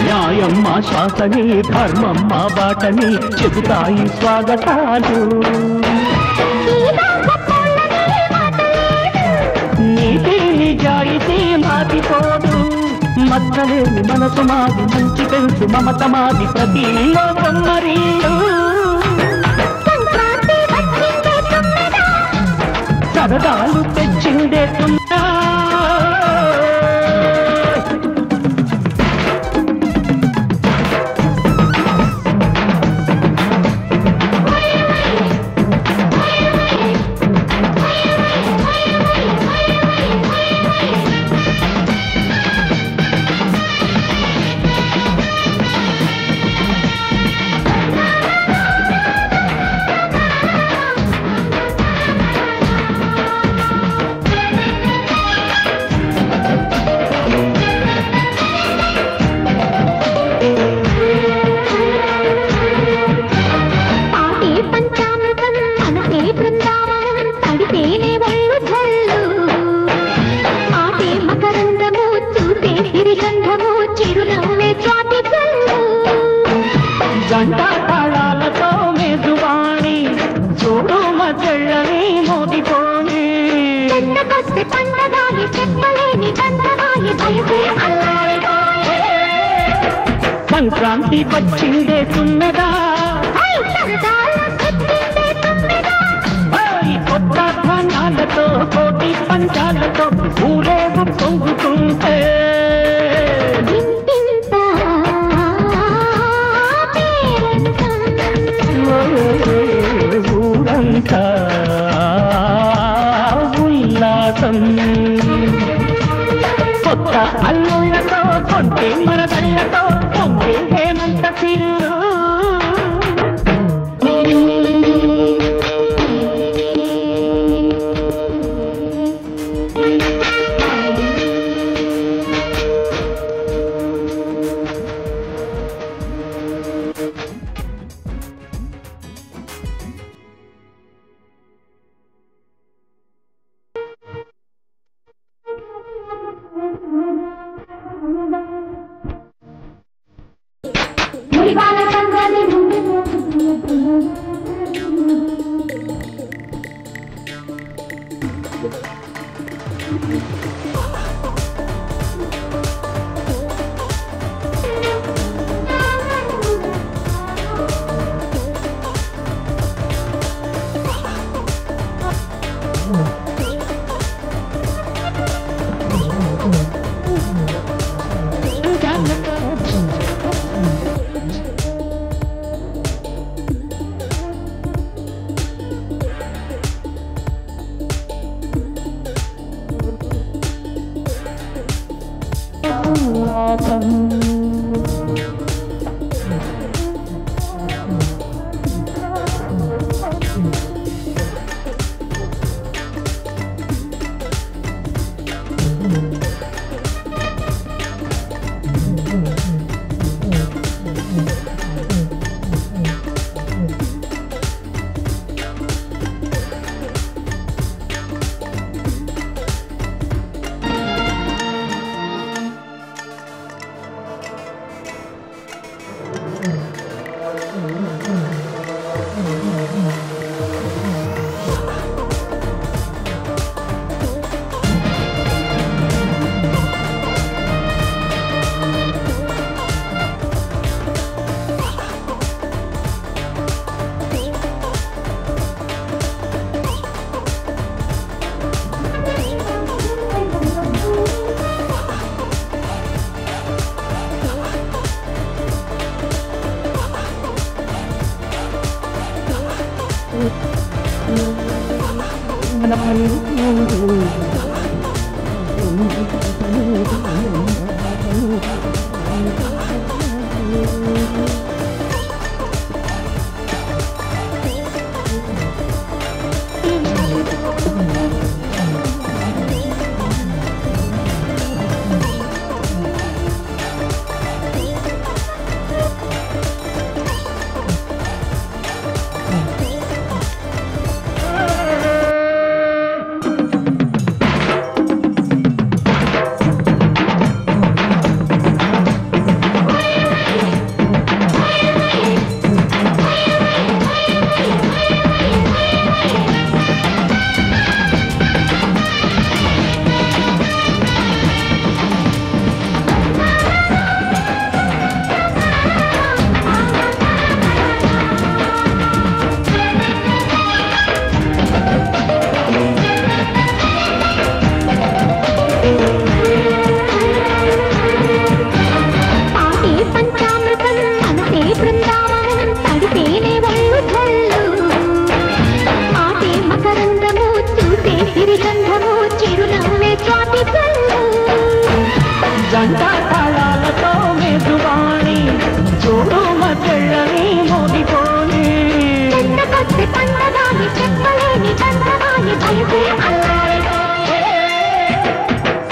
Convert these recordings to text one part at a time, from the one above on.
న్యాయమ్మ శాసని ధర్మమ్మ బాటని చెబుతాయి స్వాగతాలు. నీతి నిజాయితీ మాటిపోదు, మచ్చలేని మనసు మాది, మంచి తెలుసు మమత మాది, ప్రతి బొమ్మరీలు సరదాలు తెచ్చిందే తున్నా. గంటా తాళాలతో మెజువాణి చూడు మధ్యని మోదిపోని సంక్రాంతి వచ్చిందే తున్నదా, కొత్త ధాన్యాలతో కోటి పంచాలతో ఊరేగు పొంగుతుంటే ఊరంతా ఉల్లాసం. కొత్త అల్లుళ్ళతో కొంటే మరదళ్ళతో పొంగే హేమంత సిల్లు.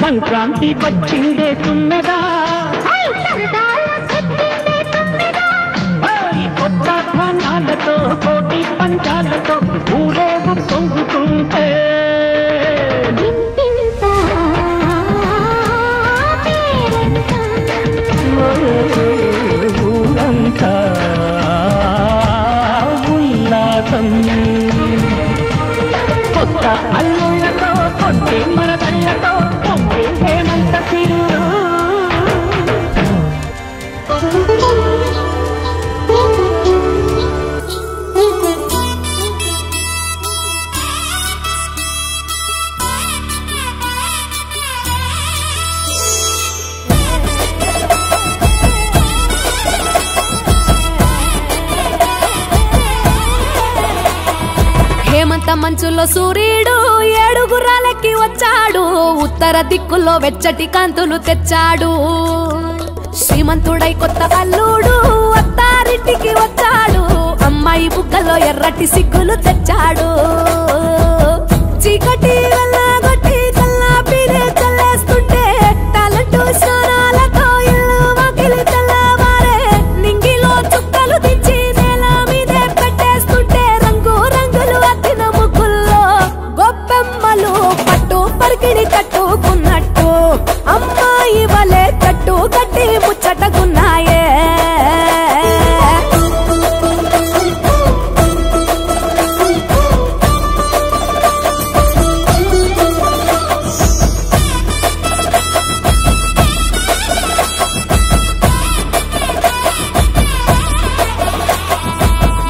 సంక్రాంతి వచ్చిందే తుమ్మెదా కొత్త ధాన్యాలతో కోటి పంచాలతో ఊరేగు పొంగుతుంటే ఊరంతా ఉల్లాసం కొత్త అల్లుళ్ళతో కొట్టే మరదళ్ళతో పొంగే హేమంత సిరులు మంచులో సూర్యుడు ఏడుగురాలకి వచ్చాడు ఉత్తర దిక్కులో వెచ్చటి కాంతులు తెచ్చాడు శ్రీమంతుడై కొత్త అల్లుడు అత్తారింటికి వచ్చాడు అమ్మాయి బుగ్గలో ఎర్రటి సిగ్గులు తెచ్చాడు చీకటి వెళ్ళగొట్టి కల్లా పీరే చల్లేస్తుంటే టాలెంట్ స్నానాలతో ఇల్లు వాకిలి తెల్లవారే నింగిలో చుక్కలు దించి నేల మీదే పెట్టేస్తుంటే రంగు రంగులు అద్దిన ముగ్గుల్లో గొప్పెమ్మలు పట్టు పరికిణి కట్టుకున్నట్టు అమ్మాయి వలే కట్టు కట్టి ముచ్చటకున్నాయే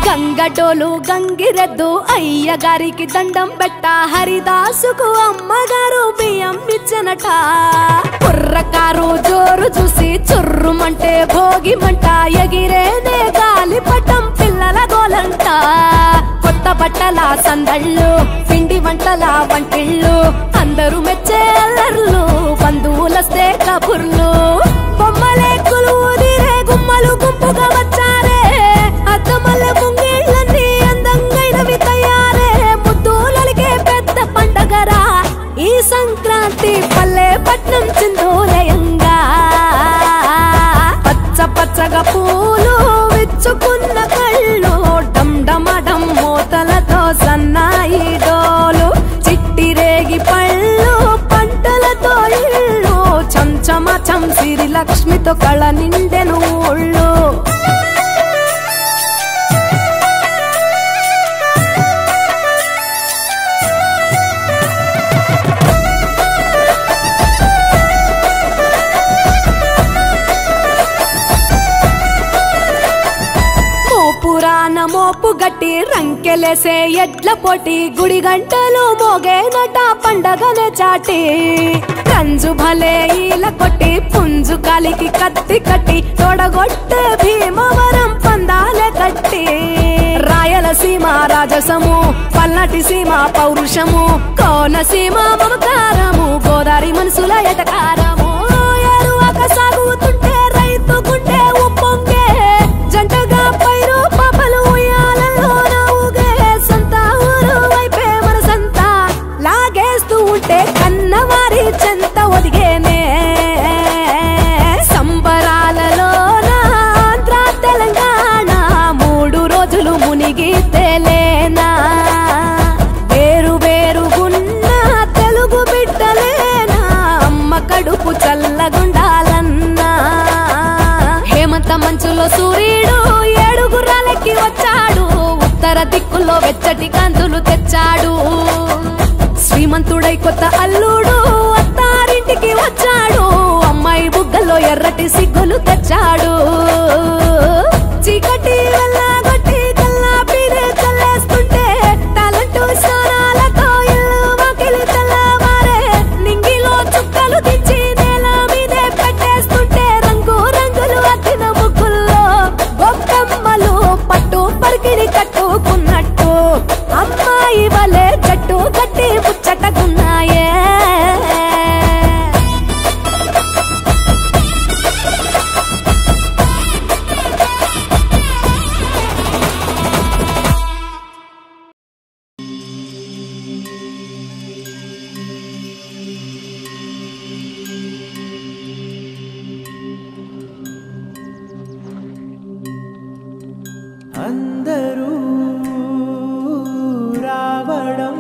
గంగటోలు గంగిరెద్దు అయ్యగారికి దండం పెట్ట హరిదాసుకు అమ్మగారు బియ్యం ఇచ్చనట కుర్రకారు జోరు చూసి చుర్రుమంటే భోగిమంట ఎగిరేనే గాలిపటం పిల్లల గోలంట కొత్త బట్టల సందళ్ళు పిండి వంటల వంటిళ్ళు అందరూ మెచ్చే అల్లర్లు బంధువులస్తే కబుర్లు బొమ్మలే కొలువుదిరే గుమ్మలు గుంపుగా వచ్చారే అద్దమల్ల ముంగిళ్ళన్నీ అందంగైనవి తయారే ముద్దులకే పెద్ద పండగరా ఈ సంక్రాంతి పల్లె పట్నం చిందోలయంగా పచ్చ పచ్చగా పూలు విచ్చుకున్న కళ్ళు డమ్డమడం మూతలతో సన్నాయి డోలు చిట్టి రేగి పళ్ళు పంటలతో ఇళ్ళు చంచమ చంసిరి లక్ష్మితో కళ నిండెను ఊళ్ళు మోపు గట్టి రంకెలేసే ఎడ్ల పోటీ గుడి గంటలు మోగేనట పండగనే చాటి కంజు భలే ఈల కొట్టి పుంజు కాలికి కత్తి కట్టి తోడగొట్టే భీమవరం పందాలే కట్టి రాయలసీమ సీమ రాజసము, పల్నాటి సీమ పౌరుషము, కోనసీమ మమకారము, గోదావరి మనసుల ఎటకారము. ఎరువక సాగుతుంటే రైతు గుండె ఉప్పొంగే, జంటగా పైరు పాపలు ఉయ్యాలలో ఊగే, సొంత ఊరు వైపే మనసంతా లాగేస్తూ ఉంటే కన్నవారి చెంత ఒదిగేనే. సంబరాలలోన ఆంధ్ర తెలంగాణ 3 రోజులు మునిగి తేలేనా. వేరు వేరుగున్న తెలుగు బిడ్డలేనా, అమ్మ కడుపు చల్లగుండాలన్నా. హేమంత మంచులో సూర్యుడు 7 గుర్రాలెక్కి వచ్చాడు, ఉత్తర దిక్కులో వెచ్చటి కాంతులు తెచ్చాడు. శ్రీమంతుడై కొత్త అల్లుడు అత్తారింటికి వచ్చాడు, అమ్మాయి బుగ్గల్లో ఎర్రటి సిగ్గులు తెచ్చాడు. చీకటి వెళ్ళగొట్టి కల్లా పీరే చల్లేస్తుంటే, టాలెంటు స్నానాలతో ఇల్లు వాకిలి తెల్లవారే, నింగిలో చుక్కలు దించి నేల మీదే పెట్టేస్తుంటే, రంగు రంగులు అద్దిన ముగ్గుల్లో గొప్పమ్మలు పట్టు పరికిణి కట్టుకున్నట్టు, అమ్మాయి వలే జట్టు కట్టి ముచ్చటకున్నాయే. అందరూ రావడం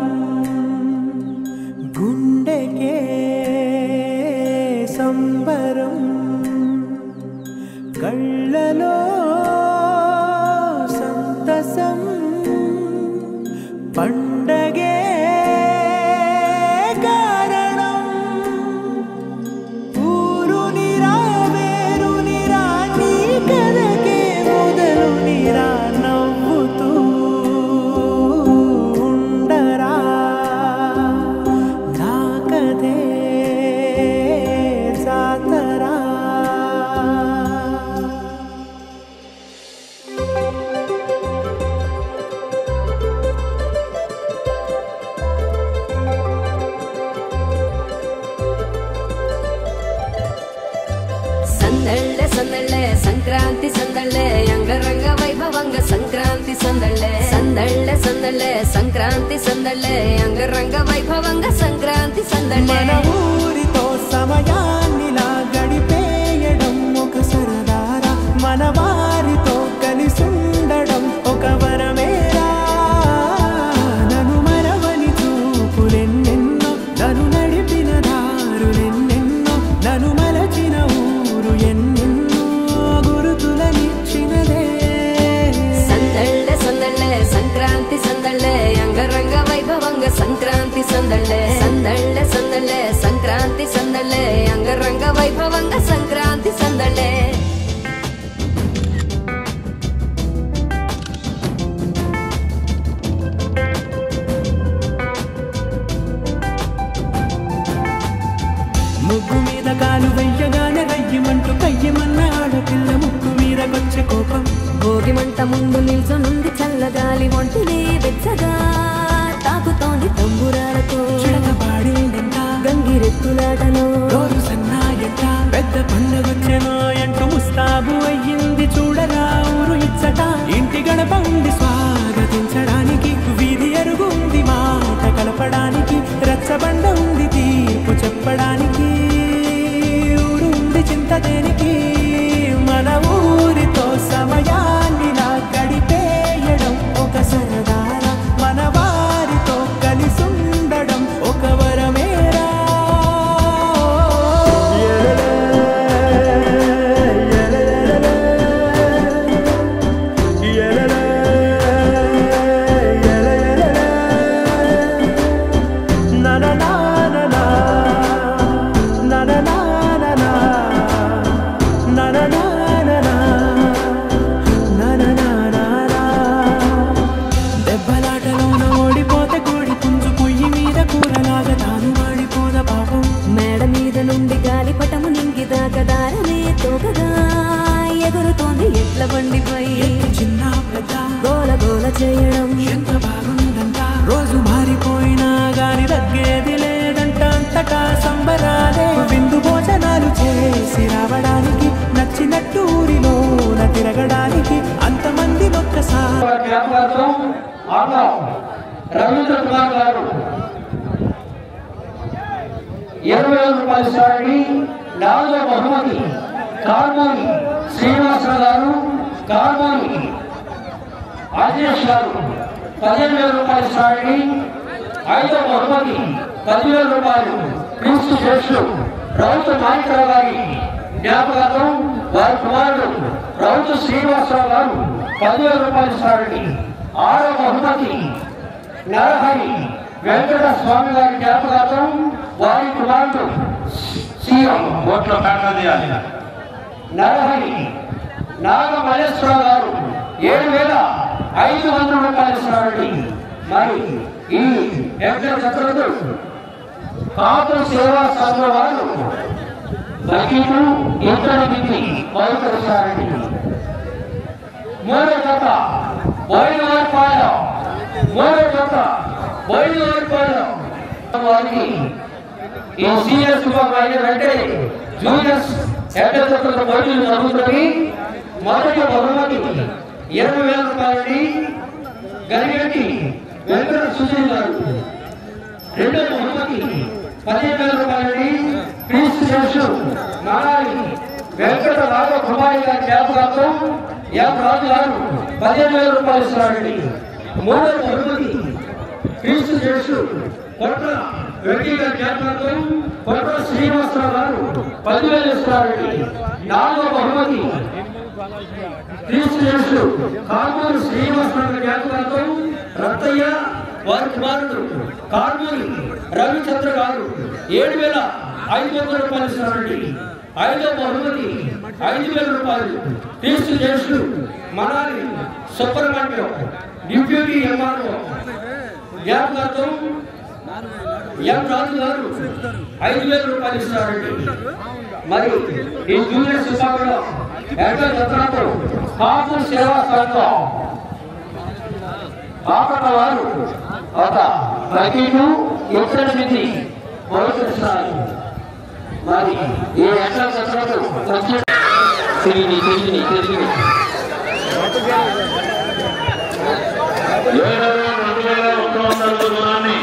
గుండెకే సంబరం, కళ్ళలో సంతసం, పండగే కారణం. ఊరు నిరా వేరు నిరా, నీ కథకే మొదలు నిరా, నవ్వుతూ ఉండరా, నా కథే జాతరా. సందళ్ళే సందళ్ళే సంక్రాంతి సందళ్ళే, అంగరంగ వైభవంగ సంక్రాంతి సందళ్ళే. సందళ్ళే సందళ్ళే సంక్రాంతి సందళ్ళే, అంగరంగ వైభవంగ సంక్రాంతి సందళ్ళే. మన ఊరితో సమయాన్నిలా గడిపేయడం ఒక సరదారా, మన వారితో కలిసుండడం ఒక వరమేరా. నన్ను మరవని చూపులెన్నెన్నో, నన్ను నడిపిన దారులెన్నెన్నో, నన్ను మలచిన ఊరు ఎన్నెన్నో గురుతులనిచ్చినదే. సందళ్ళే సందళ్ళే సంక్రాంతి సందళ్ళే, అంగరంగ వైభవంగ సంక్రాంతి సందళ్ళే. సందళ్ళే సందళ్ళే సంక్రాంతి సందళ్ళే, అంగరంగ వైభవంగ సంక్రాంతి సందళ్ళే. ముగ్గు మీద కాలు వెయ్యగానే రయ్యమంటూ కయ్యమన్న ఆడపిల్ల ముక్కు మీద వచ్చే కోపం. భోగి మంట ముందు నిల్చొనుంది చల్లగాలి, ఒంటిని వెచ్చగా తాకుతోంది తంబురాలతో. చిడక పాడేంట గంగిరెత్తులాటలో రోజు సన్నాయంట, పెద్ద పండగొచ్చెనో ఎంటూ ముస్తాబు అయ్యింది చూడరా ఊరు ఇచ్చట. ఇంటి గడప ఉంది స్వాగతించడానికి, వీధి అరుగుంది మాట కలపడానికి, రచ్చబండ ఉంది తీర్పు చెప్పడానికి, ఊరు ఉంది చింత దేనికి. మన ఊరితో సమయాన్నిలా గడిపేయడం ఒక సరదారా, మన వారితో కలిసుండడం ఒక వరమేరా. నా నా నా నా నా నడవడానికి నచ్చినట్టు ఊరిలోన తిరగడానికి అంతమంది ఒక్కసారి రవీంద్ర కుమార్ గారు 20,000 రూపాయలు ఇస్తారని. 4వ బహుమతి కార్మోని శ్రీనివాసరావు గారు, కార్మోని అజేష్ గారు 15,000 రూపాయలు ఇస్తారని. 5వ బహుమతి 10,000 రూపాయలు క్రీస్తు శ్రేష్ఠుడు రౌతు మాణికరావు గారి జ్ఞాపకార్థం వారి కుమారుడు రౌతు శ్రీనివాసరావు గారు 10,000 రూపాయలు ఇస్తారని. 6వ బహుమతి నరహరి వెంకట స్వామి గారి జ్ఞాపకార్థం వారి కుమారుడు సీఎం ఓట్ల పేటదీయాలి నరహరి నాగమల్లేశ్వరరావు గారు 7,500 రూపాయలు ఇస్తారండి. మరి ఈ ఎక్కడ చక్రవర్తి కాపు సేవా సంఘ వారు బకీటు ఇతర విధి బహుకరిస్తారండి. 3వ జత బోయినవారిపాలెం, 3వ జత బోయినవారిపాలెం వారికి ఈ సీనియర్ సూపర్వైజర్ అంటే జూనియర్స్ ఎక్కడ జతల పోటీలు జరుగుతుంది. మొదటి బహుమతి 20,000 రూపాయలని గరిగట్టి వెంకట సుధీర్ గారు. 2వ బహుమతి 15,000 రూపాయలని క్రీస్తు శ్రేష్ఠుడు నారాయణ వెంకట రాఘవ కుమారి గారి జ్ఞాపకార్థం ఎం రాజు గారు 15,000 రూపాయలు ఇస్తారండి. 3వ బహుమతి క్రీస్తు శ్రేష్ఠుడు కొట్ల వెంకయ్య గారి జ్ఞాపకార్థం కొట్ల శ్రీనివాసరావు గారు 10,000 ఇస్తారండి. 4వ బహుమతి క్రీస్తు శ్రేష్ఠుడు కార్మూరి శ్రీనివాసరావు గారి జ్ఞాపకార్థం రత్తయ్య వారి కుమారుడు కార్మూరి రవిచంద్ర గారు 7,500 రూపాయలు ఇస్తారండి. 5వ బహుమతి 5,000 రూపాయలు క్రీస్తు శ్రేష్ఠుడు మనాలి సుబ్రహ్మణ్యం డిప్యూటీ ఎంఆర్ఓ జ్ఞాపకార్థం ఎం రాజు గారు 5,000 రూపాయలు ఇస్తారండి. మరి ఈ జూనియర్ విభాగంలో ఎక్కడ జతలతో కాపు సేవా సంఘం కాపట వారు ఒక బకీటు ఇతర విధి బహుకరిస్తారు. మరి ఈ ఎక్కడ జతలతో తిరిగి 7,200 దూరాన్ని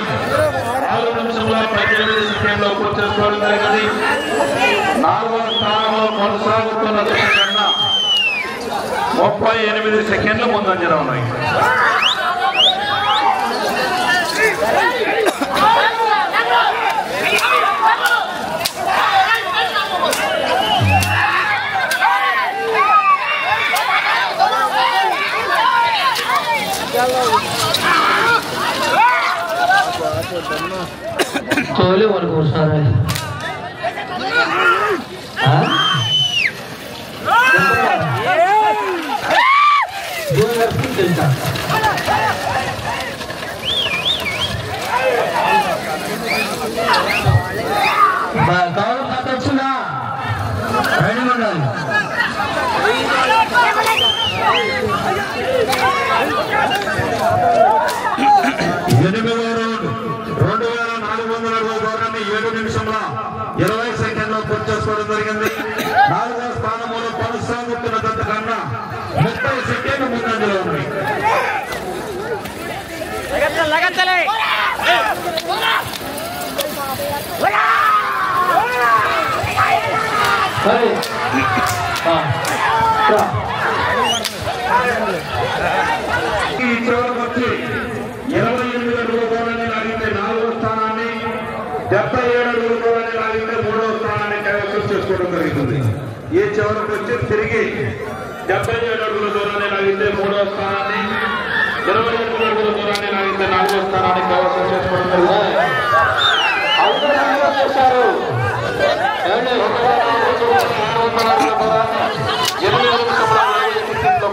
6 నిమిషముల 18 సెకండ్లో పూర్తి చేసుకోవడం జరిగింది. 4వ స్థానంలో కొనసాగుతున్న దశ కన్నా 38 సెకండ్లు ముందంజలో ఉన్నాయి. తోలే వరకు సార్ వచ్చిందా రెడీ ఉండాలి. దూరాన్ని 7 నిమిషముల 20 సెకండ్లో పూర్తి చేసుకోవడం జరిగింది. 4వ స్థానంలో కొనసాగుతున్న జత కన్నా 30 సెకండ్లు ముందంజలో ఉంది. ఈ చివరికి వచ్చి 28 అడుగుల దూరాన్ని లాగితే 4వ స్థానాన్ని, 77 అడుగుల దూరాన్ని లాగితే 3వ స్థానాన్ని కైవసం చేసుకోవడం జరుగుతుంది. ఈ చివరికి వచ్చి తిరిగి 77 అడుగుల దూరాన్ని లాగితే 3వ స్థానాన్ని, 28 అడుగుల దూరాన్ని లాగితే 4వ స్థానాన్ని కైవసం చేసుకోవడం జరుగుతుంది. చేశారు 8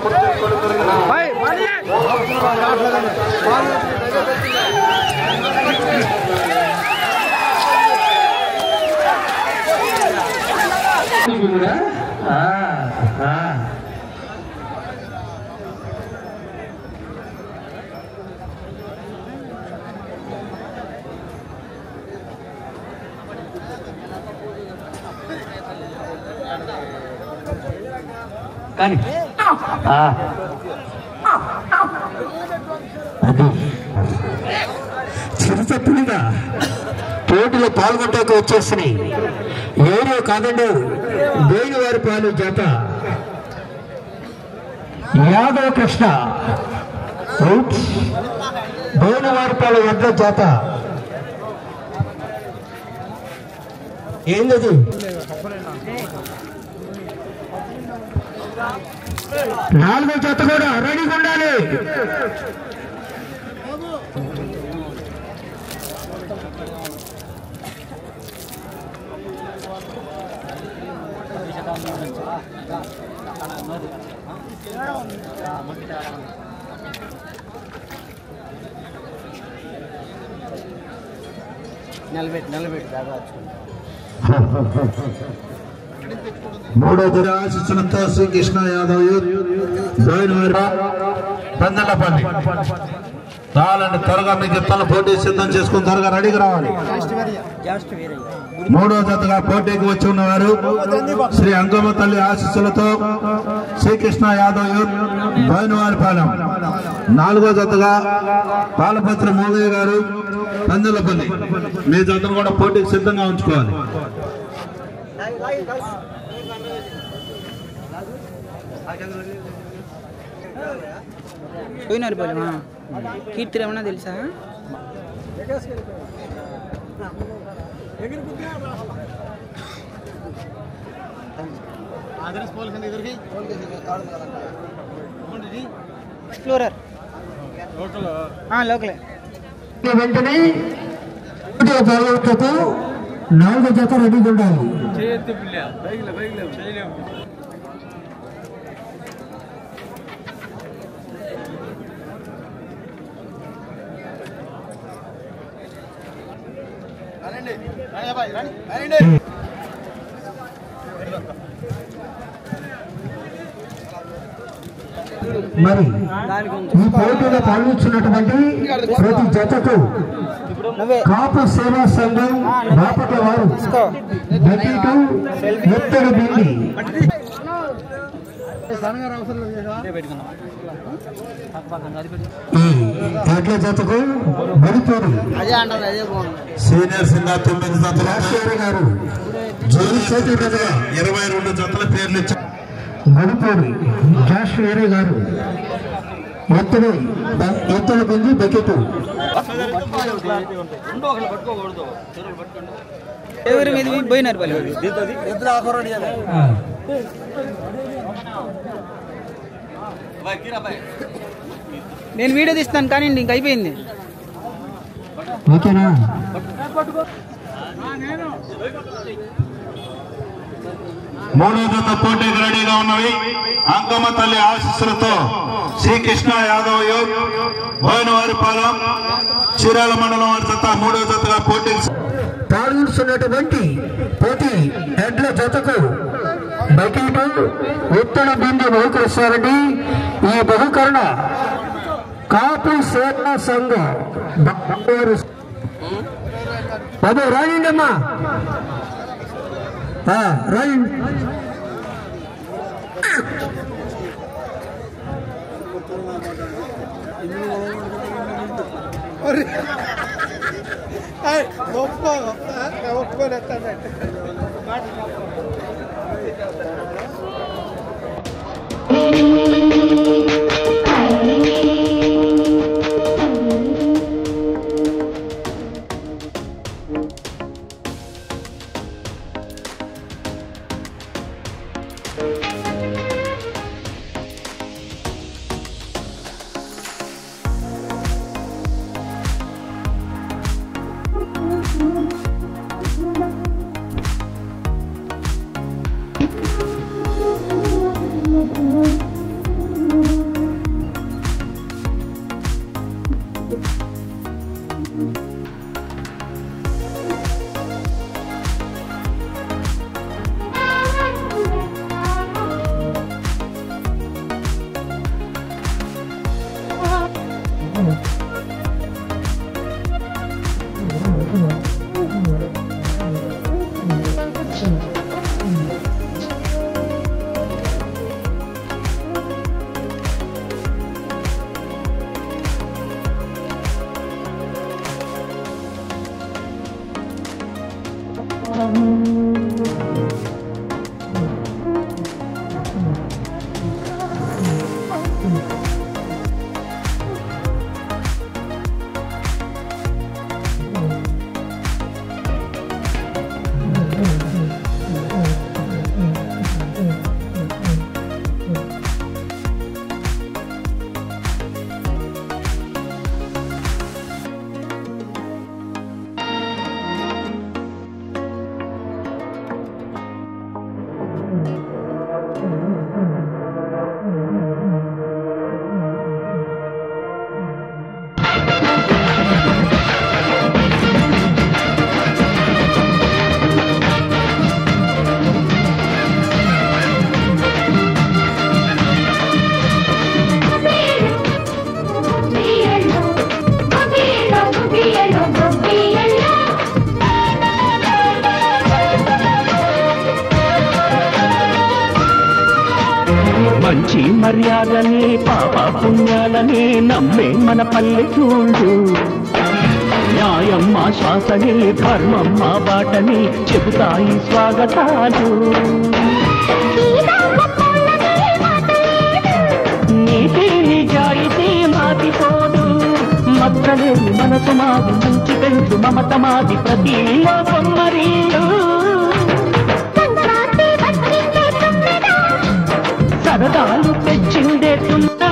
పూర్తి చేసుకోవడం జరిగింది. కానీ అది చిరుతప్పులుగా పోటీలో పాల్గొంటాక వచ్చేసినాయి. ఎవరో కాదండి, బోయినవారి పాలు జత యాదవ కృష్ణ బోయినవారి పాలు ఎడ్ల జత. ఏంటది? నాలుగో జత కూడా రెడీగా ఉండాలి. మూడో జత ఆశిస్తున్నంత శ్రీకృష్ణ యాదవ్ పందలపల్లి రావాలండి. త్వరగా మీకు చెప్తాను, పోటీ సిద్ధం చేసుకుని త్వరగా రెడీగా రావాలి. మూడో జతగా పోటీకి వచ్చి ఉన్నవారు శ్రీ అంకమ్మ తల్లి ఆశీస్సులతో శ్రీకృష్ణ యాదవ్ బోయినవారిపాలెం. నాలుగో జతగా పాలపత్రి మోగయ్య గారు పందలపల్లి. మీ జతను కూడా పోటీకి సిద్ధంగా ఉంచుకోవాలి. బోయినవారిపాలెమా? కీర్తి ఏమన్నా తెలుసా? లోకలే. వెంటనే నాలుగో జత రెడీగా ఉండాలి. మరి ఈ పోటీలో పాల్గొంటున్నటువంటి ప్రతి జతకు కాపు సేవా సంఘం బాపట్ల వారు ఎత్తడి బిండి ఈ ఎడ్ల జతకు బడిపోరు సీనియర్ సింగా 9 జతల రాజశేఖర్ గారు 22 జతల పేర్లు ఇచ్చారు. గడిపూడి జాష్ వేరే గారు ఎత్తుల బింది బకెట్. ఎవరి మీద బోయినవారిపాలెం. నేను వీడియో తీస్తాను కానీ ఇంక అయిపోయింది. ఓకేనా? మూడో జత పోటీకి రెడీగా ఉన్నవి. అంకమ్మ తల్లి ఆశీస్సులతో శ్రీకృష్ణ యాదవ్ బోయినవారిపాలెం చీరాల మండలం వారి జత మూడో జతగా పోటీకి పాల్గొంటున్నటువంటి పోటీ ఎడ్ల జతకు బకెట్ ఉత్తర బిందు బహుకరిస్తారండి. ఈ బహుకరణ కాపు సేవా సంఘం బాబు రాయండి అమ్మా, రాయండి. ఉల్లాసం మంచి మర్యాదని పాప పుణ్యాలని నమ్మే మన పల్లెటూళ్ళు న్యాయం మా శ్వాసని ధర్మం మా బాటని చెబుతాయి స్వాగతాలు నీతి నిజాయితీ మాది తోడు మచ్చలేని మనసు మాది మంచి పెంచు మమత మాది ప్రతి బొమ్మరీలు సరదాలు తెచ్చిందేస్తున్నా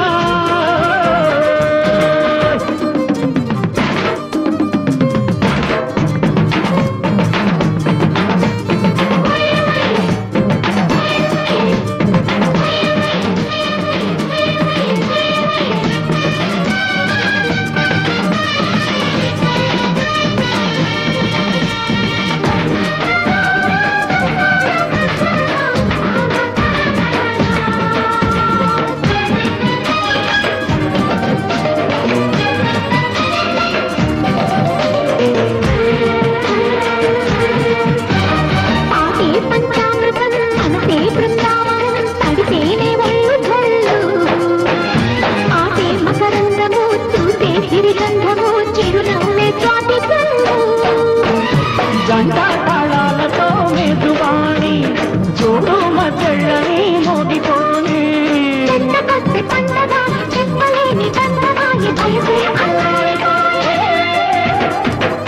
గంటా తాళాలతో మెదువాణి చూడు మద్దళ్ళని మోగిపోని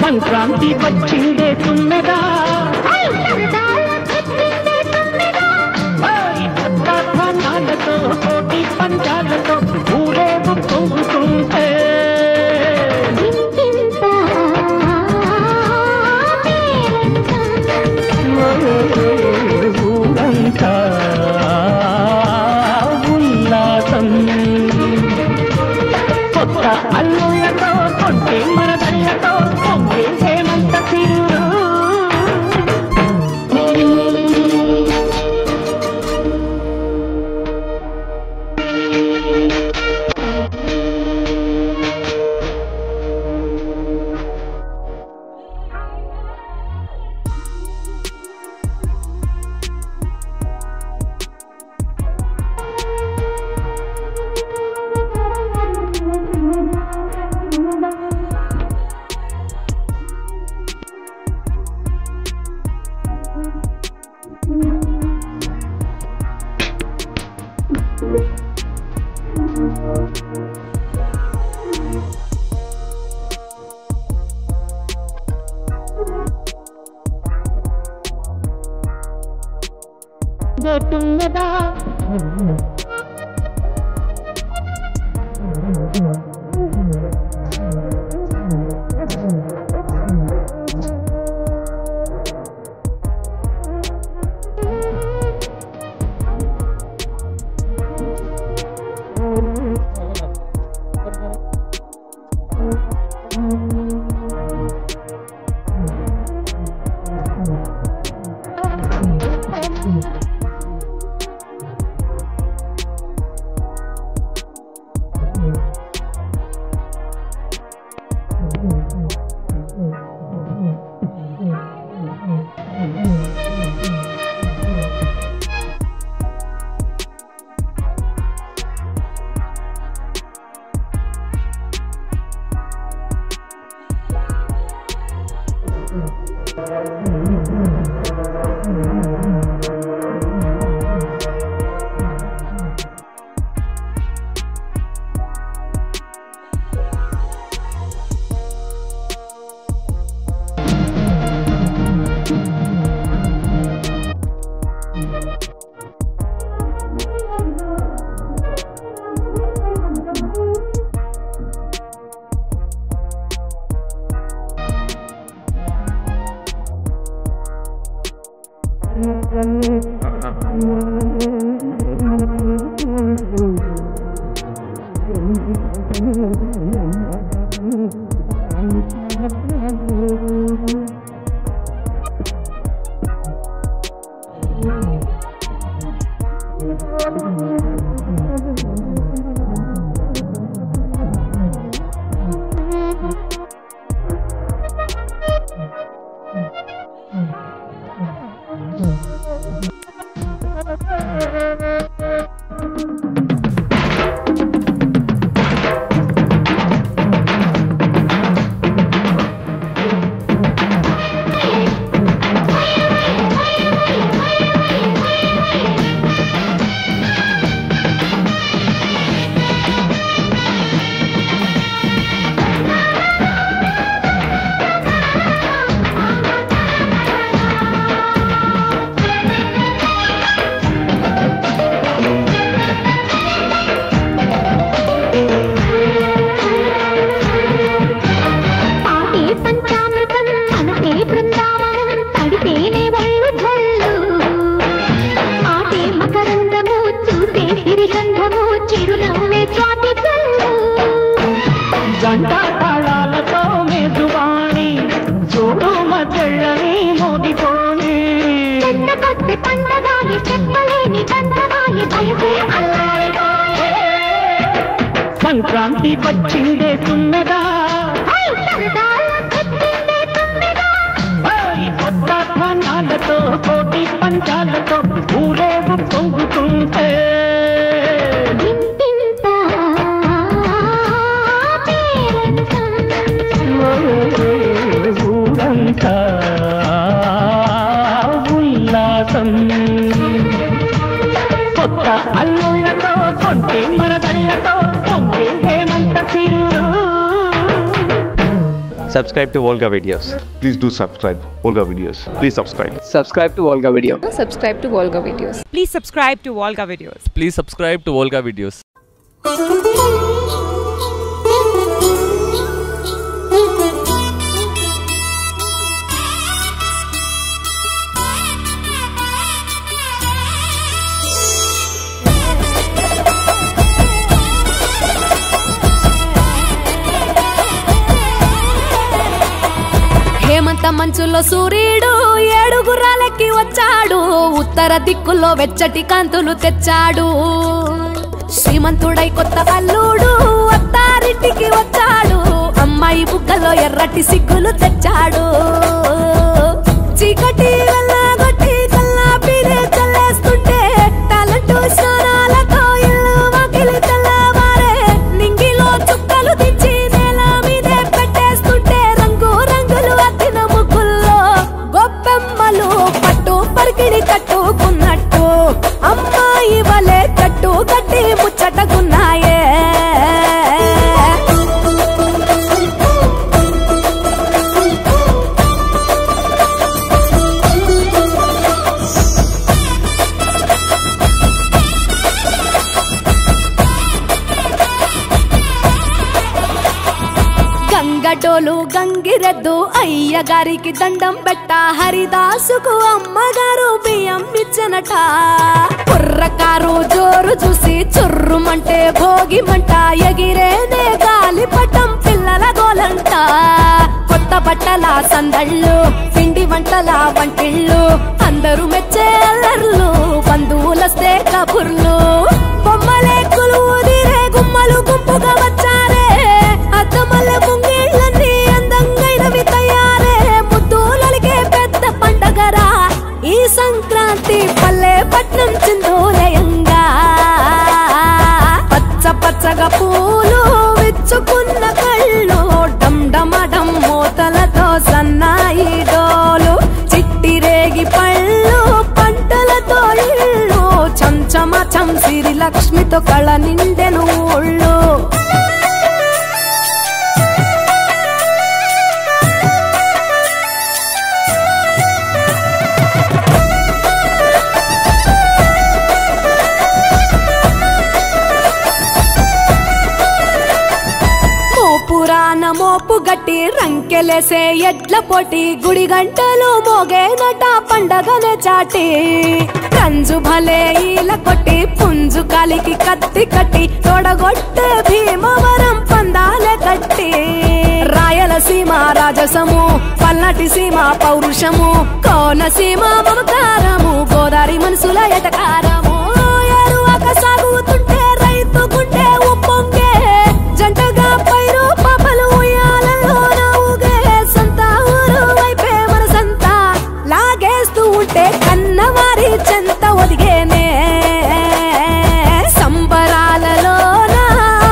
సంక్రాంతి వచ్చిందే తున్నదా నాళ్ళతో కోటి పంచాలతో ఊరేగు పొంగుతుంటే ఊరంతా ఉల్లాసం కొత్త అల్లుళ్ళతో కొంటే మరదళ్ళతో పొంగే హేమంత సిరు తున్నదా సంక్రాంతి వచ్చిందే తుమ్మెదా కొత్త ధాన్యాలతో కోటి పంచాలతో ఊరేగు పొంగుతుంటే ఊరంతా ఉల్లాసం కొత్త అల్లుళ్ళతో కొంటే మరదళ్ళతో పొంగే హేమంత సిరులు. Subscribe to Volga Videos. Please do subscribe Volga Videos. Please subscribe. Subscribe to Volga Video. Subscribe to Volga Videos. Please subscribe to Volga Videos. Please subscribe to Volga Videos. హేమంత మంచులో సూర్యుడు ఏడుగురాలెక్కి వచ్చాడు, ఉత్తర దిక్కులో వెచ్చటి కాంతులు తెచ్చాడు. శ్రీమంతుడై కొత్త అల్లుడు అత్తారింటికి వచ్చాడు, అమ్మాయి బుగ్గలో ఎర్రటి సిగ్గులు తెచ్చాడు. చీకటి వెళ్ళగొట్టి కల్లా పీరే చల్లేస్తుంటే టాలెంట్ స్నానాలతో ఇల్లు వాకిలి తెల్లవారే, నింగిలో చుక్కలు దించి నేల మీదే పెట్టేస్తుంటే రంగు రంగులు అద్దిన ముగ్గుల్లో గొప్పెమ్మలు పట్టు పరికిడి కట్టుకున్నట్టు అమ్మాయి వలె కట్టు కట్టి ముచ్చటకున్నాయే. గంగటోలు గంగిరెద్దు అయ్యగారికి దండం పెట్ట, హరిదాసుకు అమ్మగారు బియ్యం ఇచ్చనట. కుర్రకారు జోరు చూసి చుర్రుమంటే భోగిమంట, ఎగిరేనే గాలిపటం పిల్లల గోలంట. కొత్త బట్టల సందళ్ళు పిండి వంటల వంటిళ్ళు, అందరూ మెచ్చే అల్లర్లు బంధువులస్తే కబుర్లు. బొమ్మలే కొలువుదిరే గుమ్మలు గుంపుగా వచ్చారే, అద్దమల్ల ముంగిళ్ళన్నీ అందంగైనవి తయారే. ముద్దులకే పెద్ద పండగరా ఈ సంక్రాంతి, పల్లె పట్నం చిందోలయంగా. పచ్చ పచ్చగా పూలు విచ్చుకున్న కళ్ళు, డమ్ మూతలతో సన్నాయి డోలు. చిట్టిరేగి పళ్ళు పంటలతో ఇళ్ళు, చంచమ చంసిరి లక్ష్మితో కళ నిండెను ఊళ్ళు. మోపు గట్టి రంకె కుంకెలేసే ఎడ్ల పోటీ గుడి గంటలు మోగేనట పండగనే చాటి రంజు భలే ఈల కొట్టి పుంజు కాలికి కత్తి కట్టి తోడగొట్టే భీమవరం పందాలే కట్టి రాయలసీమ రాజసము పల్నాటి సీమ పౌరుషము కోనసీమ మమకారము గోదావరి మనసుల ఎటకారము ఎరువక సాగుతుంటే రైతు గుండె ఉప్పొంగే జంటగా పైరు పాపలు ఉయ్యాలలో ఊగే సంత ఊరు వైపే మనసంతా లాగేస్తూ ఉంటే కన్నవారి చెంత ఒదిగేనే సంబరాలలో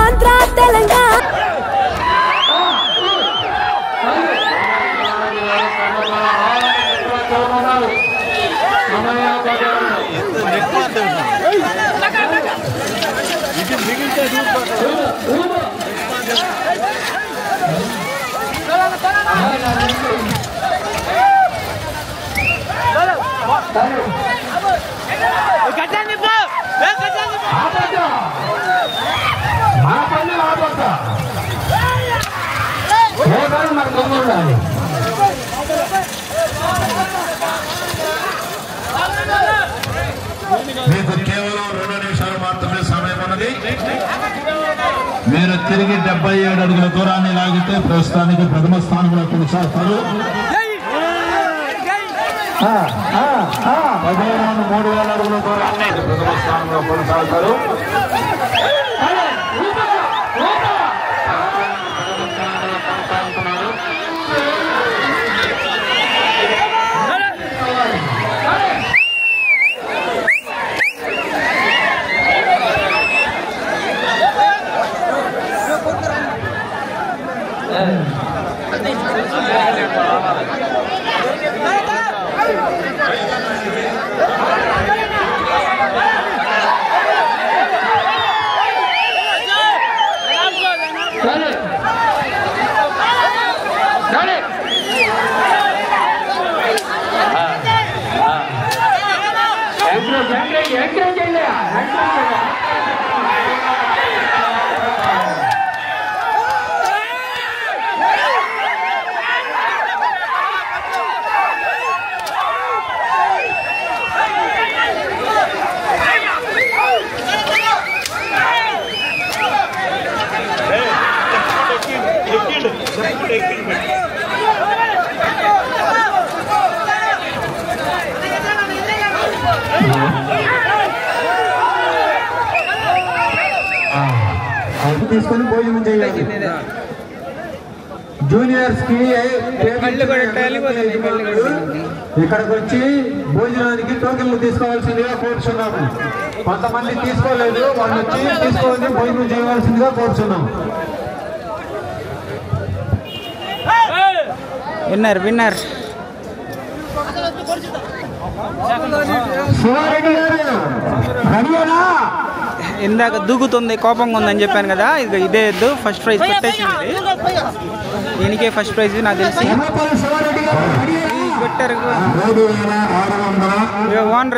ఆంధ్ర తెలంగాణ మీకు కేవలం 2 నిమిషాలు మాత్రమే సమయం ఉన్నది. మీరు తిరిగి 77 అడుగుల దూరాన్ని లాగితే ప్రస్తుతానికి ప్రథమ స్థానంలో కొనసాగుతారు. 3,000 అడుగుల దూరాన్ని ప్రథమ స్థానంలో కొనసాగుతారు. తీసుకొని భోజనం చేయాలి. జూనియర్స్ కి ఇక్కడికి వచ్చి భోజనానికి టోకెన్లు తీసుకోవాల్సిందిగా కోరుచున్నాము. కొంతమంది తీసుకోలేదు, వాళ్ళు వచ్చి తీసుకొని భోజనం చేయవలసిందిగా కోరుచున్నాము. విన్నర్ ఇందాక దూకుతుంది, కోపంగా ఉందని చెప్పాను కదా. ఇదే ఎద్దు ఫస్ట్ ప్రైజ్ పెట్టేసింది. దీనికే ఫస్ట్ ప్రైజ్ నాకు తెలిసి పెట్టారు. ఓనర్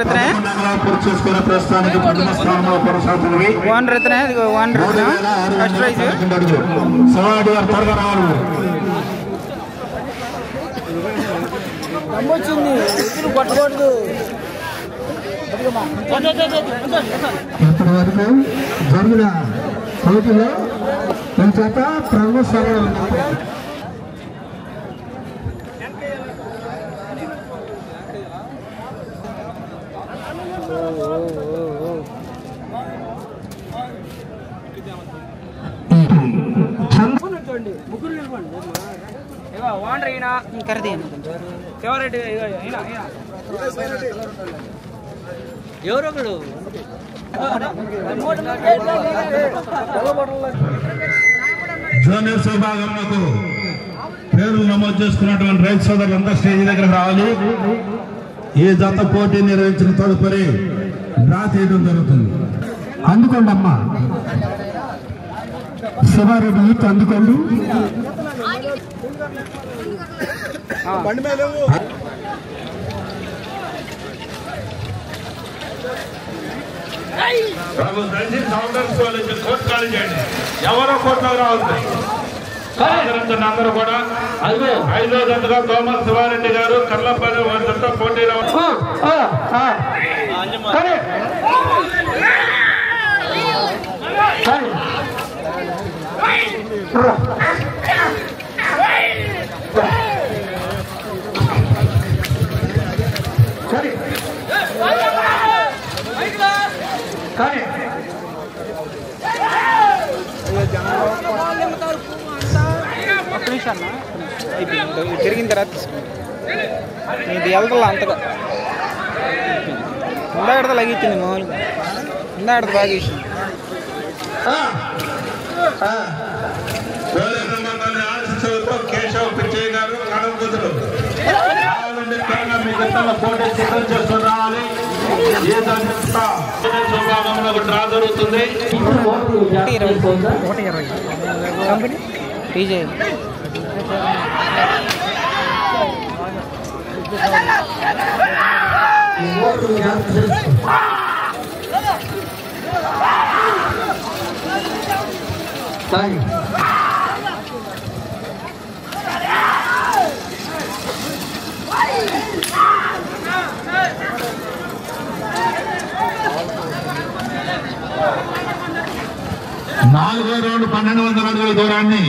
ఎత్తనే ఫస్ట్ ప్రైజ్. కొట్టకూడదు. ఇప్పటి వరకు జరిగిన పోటీలో మన చేత ప్రమోషన్ ఎవరొకడు జూనియర్స్ విభాగంలో పేర్లు నమోదు చేసుకున్నటువంటి రైతు సోదరులంతా స్టేజ్ దగ్గర రావాలి. ఈ జత పోటీ నిర్వహించిన తదుపరి డ్రా చేయడం జరుగుతుంది. అందుకోండి అమ్మా, శివారెడ్డి యూత్ అందుకోండి. దయచేసి కౌంటర్స్ కోర్టు ఖాళీ చేయండి. ఎవరో కోర్టులో రావద్దు. సహకరించిన అందరూ కూడా 5వ జతగా తోమల శివారెడ్డి గారు కర్లపల్లి వారి జత పోటీలో ఒక్క నిమిషం అన్న అయిపోయింది జరిగిన తర్వాత తీసుకుంటాం ఇది వెళ్తా అంతగా ఇందాకడ లగించింది మామూలుగా ఇందాకడ బాగా వేసింది కేశవ్ పిచ్చయ్య గారు కడపదులు మీ గతంలో పోటీ సిద్ధం చేస్తూ రావాలి విభాగంలో డ్రా జరుగుతుంది 120 కంపెనీ టీజే నాలుగో రౌండ్ 1200 అడుగుల దూరాన్ని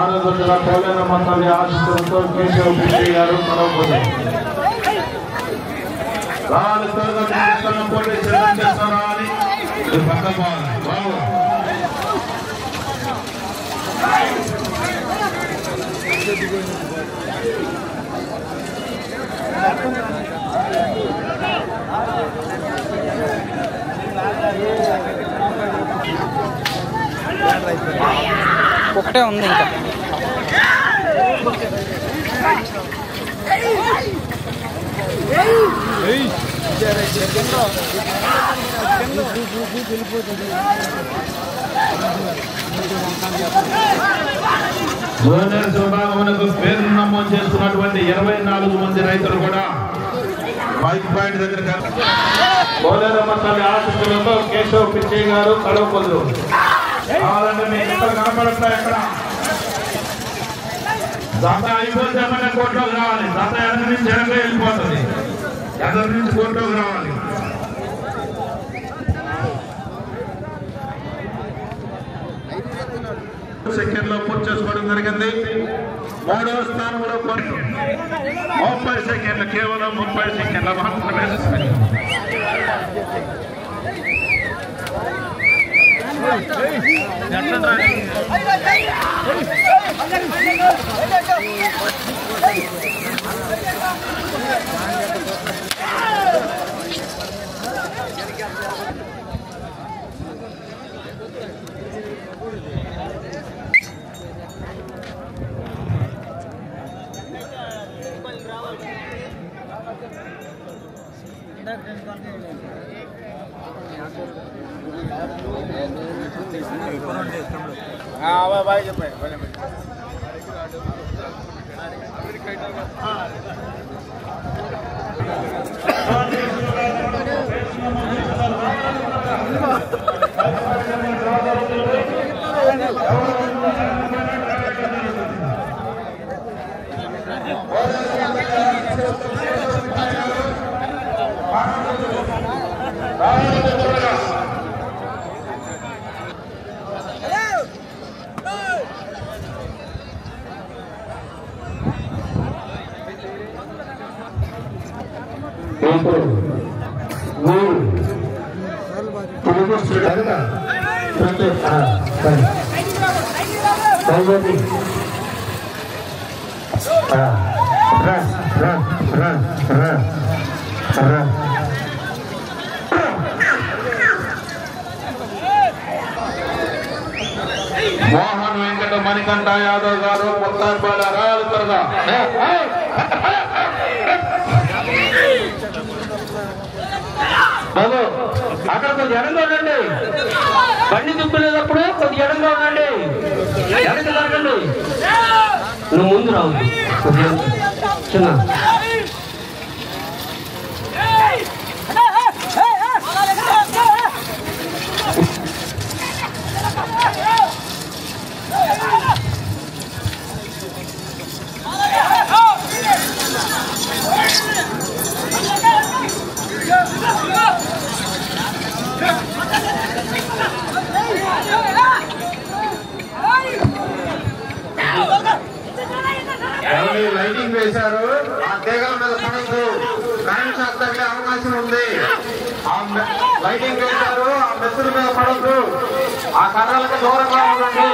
ఆరోగ్య పోలేరమ్మ తల్లి ఆశీస్సులతో కేశవ్ పిచ్చయ్య గారు కడపదులు పోటీ సిద్ధం చేస్తూ రావాలి బాబు ఒకటే ఉంది ఇంకా జూనియర్స్ విభాగమునకు పేరు నమోదు చేసుకున్నటువంటి 24 మంది రైతులు కూడా బైక్ పాయింట్ దగ్గర పోలేరమ్మ తల్లి ఆశీస్సులతో కేశవ్ పిచ్చయ్య గారు కడపదులు కావాలంటే మీకు ఇక్కడ కనపడతాయి ఎక్కడ జత అయిపోతే కోట్లోకి రావాలి జత ఎడమ నుంచి ఎడగా వెళ్ళిపోతుంది ఎదరి నుంచి కోట్లోకి రావాలి సెకండ్ లో పూర్తి చేసుకోవడం జరిగింది 3వ స్థానంలో 30 సెకండ్లు కేవలం 30 సెకండ్ల మాత్రమే మోహన్ వెంకట మణికంఠ యాదవ్ గారు మొత్తాయిపాల రాలు త్వరగా బాబు అక్కడ కొద్ది ఎడంగా ఉండండి, బండి తిప్పులేటప్పుడు కొద్ది ఎడంగా ఉండండి, ఎడకి జరగండి. నువ్వు ముందు రావు చిన్న లైటింగ్ వేశారు, ఆ తీగల మీద పడద్దు, కరెంట్ షాక్ తగిలే అవకాశం ఉంది. ఆ లైటింగ్ వేశారు, ఆ మెస్సుల మీద పడద్దు, ఆ కర్రలకు దూరంగా ఉండండి.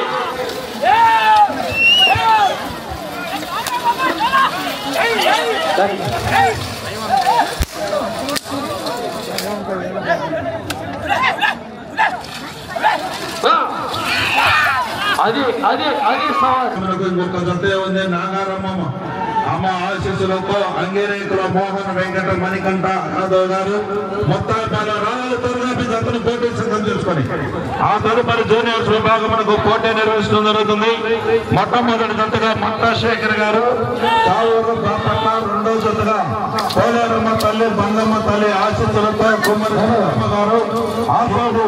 అది అది అది ఇంకొక జత ఉంది. నాగారమ్మ అమ్మ ఆశీస్సులతో అంగీరేకుల మోహన్ వెంకట మణికంఠ యాదవ్ గారు మొత్తాల రాళ్ళు త్వరగా మీ జతను పోటీ సిద్ధం చేసుకొని ఆ తదుపరి జూనియర్స్ విభాగమునకు పోటీ నిర్వహించడం జరుగుతుంది. మొట్టమొదటి జతగా మట్టా శేఖర్ గారు కావూరు బాపట్ల, రెండో జతగా పోలేరమ్మ తల్లి బంగమ్మ తల్లి ఆశీస్సులతో కుమ్మరి గారు ఆసాడు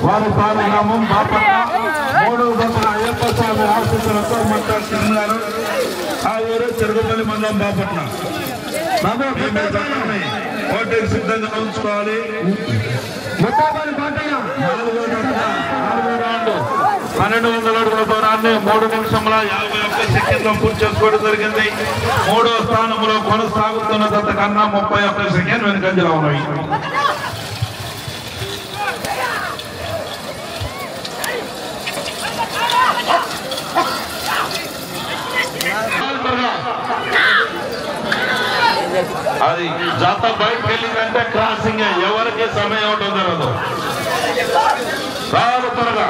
వారి పాలి గ్రామం బాపట్ల, మూడో జతగా అయ్యప్ప స్వామి ఆశీస్సులతో మట్టా సింగ్ గారు కావూరు చెరుగుపల్లి మండలం బాపట్ల. పోటీకి సిద్ధంగా ఉంచుకోవాలి. 1200 అడుగుల దూరాన్ని 3 నిమిషముల 51 సెకండ్లో పూర్తి చేసుకోవడం జరిగింది. 3వ స్థానంలో కొనసాగుతున్న జత కన్నా 31 సెకండ్ వెనుకంజలో ఉన్నాయి. అది జత బయటకు వెళ్ళిందంటే క్రాసింగ్, ఎవరికి సమయం అవటం జరగదు. రాదు త్వరగా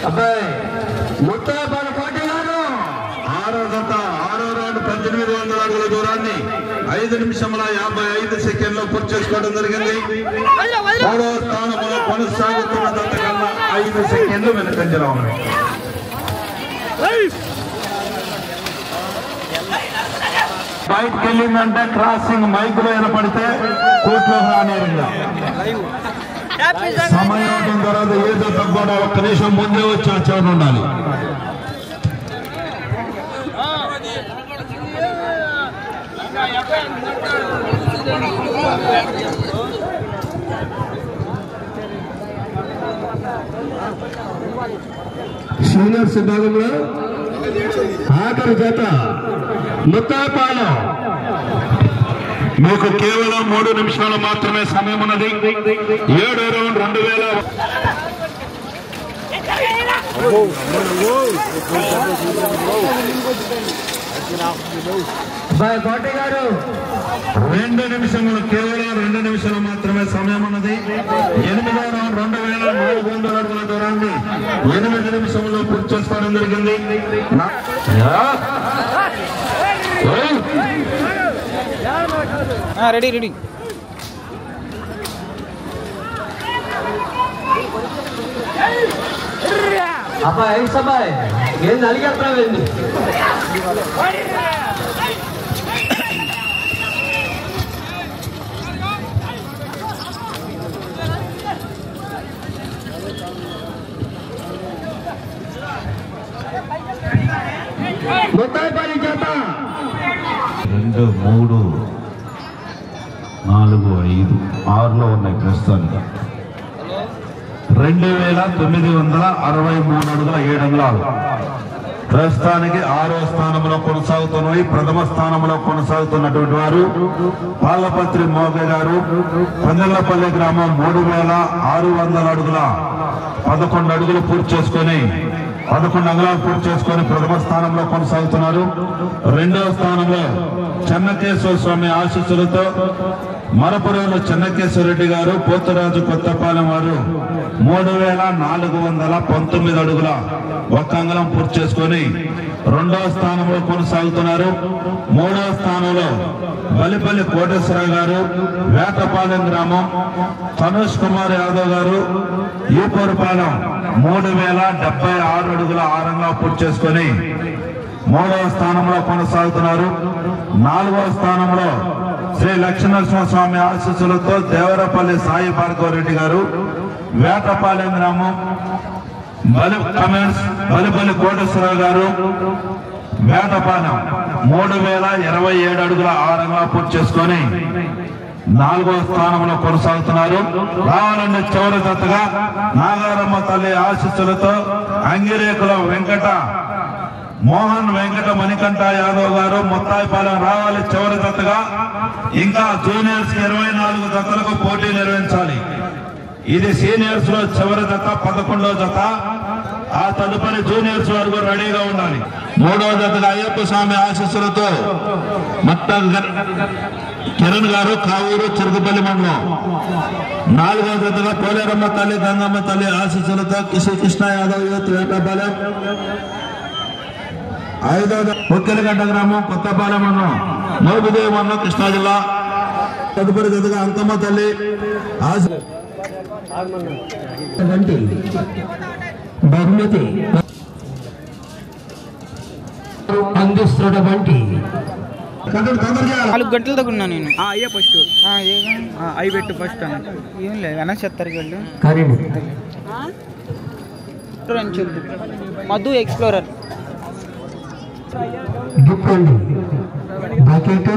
అబ్బాయి ముత్తాయపాల పార్టీ గారు 6వ జత 6వ రౌండ్ 1800 అడుగుల దూరాన్ని 5 నిమిషముల 55 సెకండ్లో పూర్తి చేసుకోవడం జరిగింది. 3వ స్థానంలో కొనసాగుతున్న జత కన్నా 5 సెకండ్లు వెనుకంజలో ఉన్నాయి. బయటకు వెళ్ళిందంటే క్రాసింగ్ మైకులో ఏర్పడితే కోర్టులో రానేరుగా సమయం అవడం తర్వాత ఏదో తగ్గకుండా ఒక్క నిమిషం ముందే వచ్చి ఆ చోటు ఉండాలి. సీనియర్స్ విభాగంలో ఆఖరి జత ముత్తాయపాలెం. మీకు కేవలం 3 నిమిషాలు మాత్రమే సమయం ఉన్నది. 7వ రౌండ్ 2000. కోటి గారు 2 నిమిషములు, కేవలం 2 నిమిషాలు మాత్రమే సమయం ఉన్నది. 8వ రౌండ్ 2400 అడుగుల దూరాన్ని 8 నిమిషంలో పూర్తి చేసుకోవడం జరిగింది. రెడీ రెడీ అబ్బాయి సబాయ్ ఏం అలిగేస్తావేంది? ముత్తాయపాలెం చేత 2, 3, 4, 5, 6లో ఉన్నాయి ప్రస్తుతానికి. 2963 అడుగుల 7 అంగుళాలు ప్రస్తుతానికి 6వ స్థానంలో కొనసాగుతున్నాయి. ప్రథమ స్థానంలో కొనసాగుతున్నటువంటి వారు పాలపత్రి మోగ గారు, పందెల్లపల్లి గ్రామం 3600 అడుగుల 11 అడుగులు పూర్తి చేసుకుని 11 అంగుళాలు పూర్తి చేసుకొని ప్రథమ స్థానంలో కొనసాగుతున్నారు. రెండవ స్థానంలో చెన్నకేశ్వర స్వామి ఆశీస్సులతో మరపురంలో చెన్నకేశ్వర రెడ్డి గారు, పోతురాజు కొత్తపాలెం వారు 3419 అడుగుల 1 అంగుళం పూర్తి చేసుకొని రెండవ స్థానంలో కొనసాగుతున్నారు. మూడవ స్థానంలో బలిపల్లి కోటేశ్వరరావు గారు, వేటపాలెం గ్రామం తనుష్ కుమార్ యాదవ్ గారు, ఈపూరుపాలెం 3076 అడుగుల 6 అంగుళాలు పూర్తి చేసుకొని మూడవ స్థానంలో కొనసాగుతున్నారు. నాలుగవ స్థానంలో శ్రీ లక్ష్మీనరసింహస్వామి ఆశీస్సులతో దేవరపల్లి సాయి భార్గవ రెడ్డి గారు, వేటపాలెం గ్రామం బలిపల్లి కోటేశ్వరరావు గారు, వేటపాలెం 3027 అడుగుల 6 అంగుళాలు పూర్తి చేసుకొని 4వ స్థానంలో కొనసాగుతున్నారు. రావాలండి చివరి జతగా నాగారమ్మ తల్లి ఆశీస్సులతో అంగిరేకుల మోహన్ వెంకట మణికంఠ యాదవ్ గారు, ముత్తాయిపాలెం రావాలి చివరి జతగా. ఇంకా జూనియర్స్ 24 జతలకు పోటీ నిర్వహించాలి. ఇది సీనియర్స్ లో చివరి జత 11వ జత. ఆ తదుపరి జూనియర్స్ వరకు రెడీగా ఉండాలి. 3వ జతగా అయ్యప్ప స్వామి ఆశీస్సులతో మట్ట కిరణ్ గారు, కావూరు చిరుకుపల్లి మండలం. 4వ జతగా పోలేరమ్మ తల్లి గంగమ్మ తల్లి ఆశీస్సులతో కృష్ణ యాదవ్ యూత్ వేటపాలెం. 5వ ముక్కెలగడ్డ గ్రామం కొత్తపాలెం మండలం, మోబుదేవి మండలం, కృష్ణా జిల్లా. తదుపరి జతగా అంకమ్మ తల్లి బహుమతి అందిస్తున్నటువంటి 4 గంటల దగ్గర ఉన్నా నేను. అయ్యే ఫస్ట్ అవి పెట్టు ఫస్ట్ అని ఏం లేదు వెనక్కి చెప్తారు వీళ్ళు. మధు ఎక్స్ప్లోరర్ బకెట్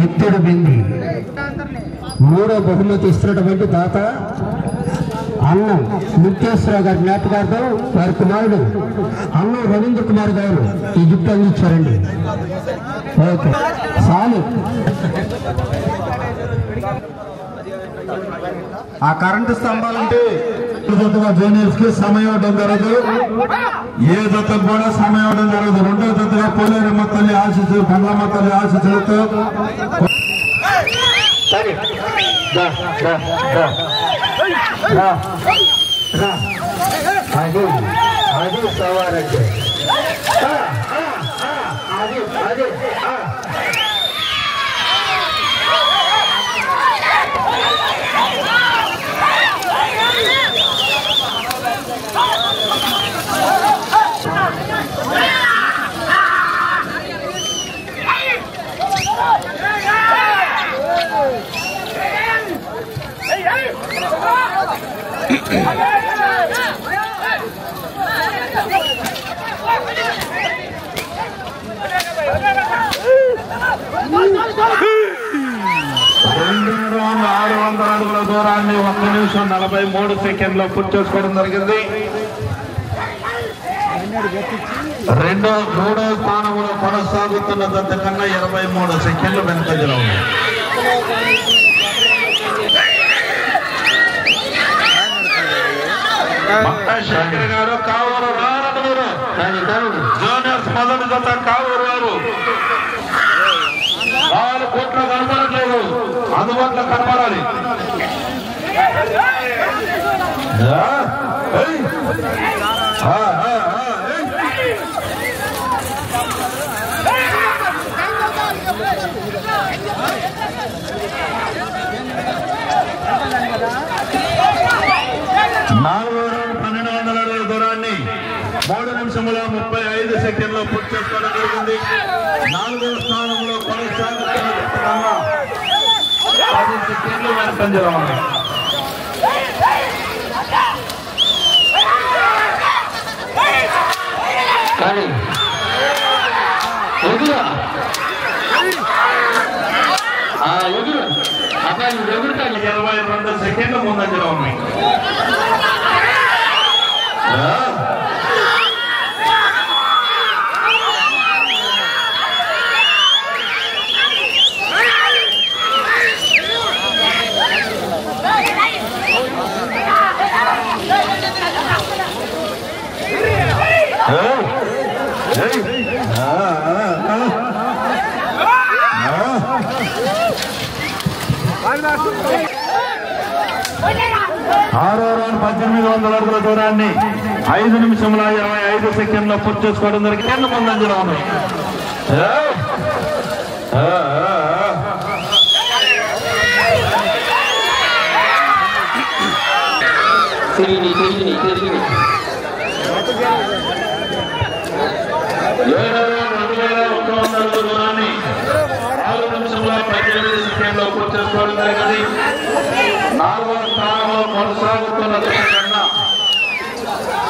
ఎత్తుడు బింది. 3వ బహుమతి ఇస్తున్నటువంటి దాత అన్నం ముక్తేశ్వరరావు గారి జ్ఞాపకార్థం వారి కుమారుడు అన్నం రవీంద్ర కుమార్ గారు ఈ గిఫ్ట్ అందించారండి. ఓకే చాలు. ఆ కరెంటు స్తంభాలంటే జూనియర్స్ కి సమయం ఇవ్వడం జరగదు, ఏ జతకు కూడా సమయం ఇవ్వడం జరగదు. 2వ జతగా పోలేరమ్మ తల్లి ఆశీస్సులు, బంగ్లమ్మ తల్లి ఆశీస్సులతో అది సవారంటే అడుగుల దూరాన్ని 1 నిమిషం 43 సెకండ్లో పూర్తి చేసుకోవడం జరిగింది. 3వ స్థానంలో కొనసాగుతున్న జత కన్నా 23 సెకండ్లు వెనుకంజలో ఉంది. శంకర్ గారు కావూరు రారమూరు జూనియర్స్ మొదటి జత కావూరు వారు 4 కోట్లు కనపడట్లేదు, అందుబాటులో కనపడాలి. దూరాన్ని 3 నిమిషముల 35 సెకండ్లో పూర్తి చేసుకోవడం జరిగింది. 4వ స్థానంలో కొనసాగుతున్న 10 సెకండ్లు వెనుకంజలో ఉంది. కానీ ఎగురు అబ్బాయి ఎగురుతాను 22 సెకండ్ల ముందంజలో ఉన్నాయి. ఆరో రౌండ్ 1800 అడుగుల దూరాన్ని 5 నిమిషముల 25 సెకండ్లో పూర్తి చేసుకోవడం జరిగింది. ముందంజలో ఉన్నాయి. దూరాన్ని 6 నిమిషముల 18 సెకండ్లో పూర్తి చేసుకోవడం జరిగింది. 4వ స్థానంలో కొనసాగుతున్న దశ కన్నా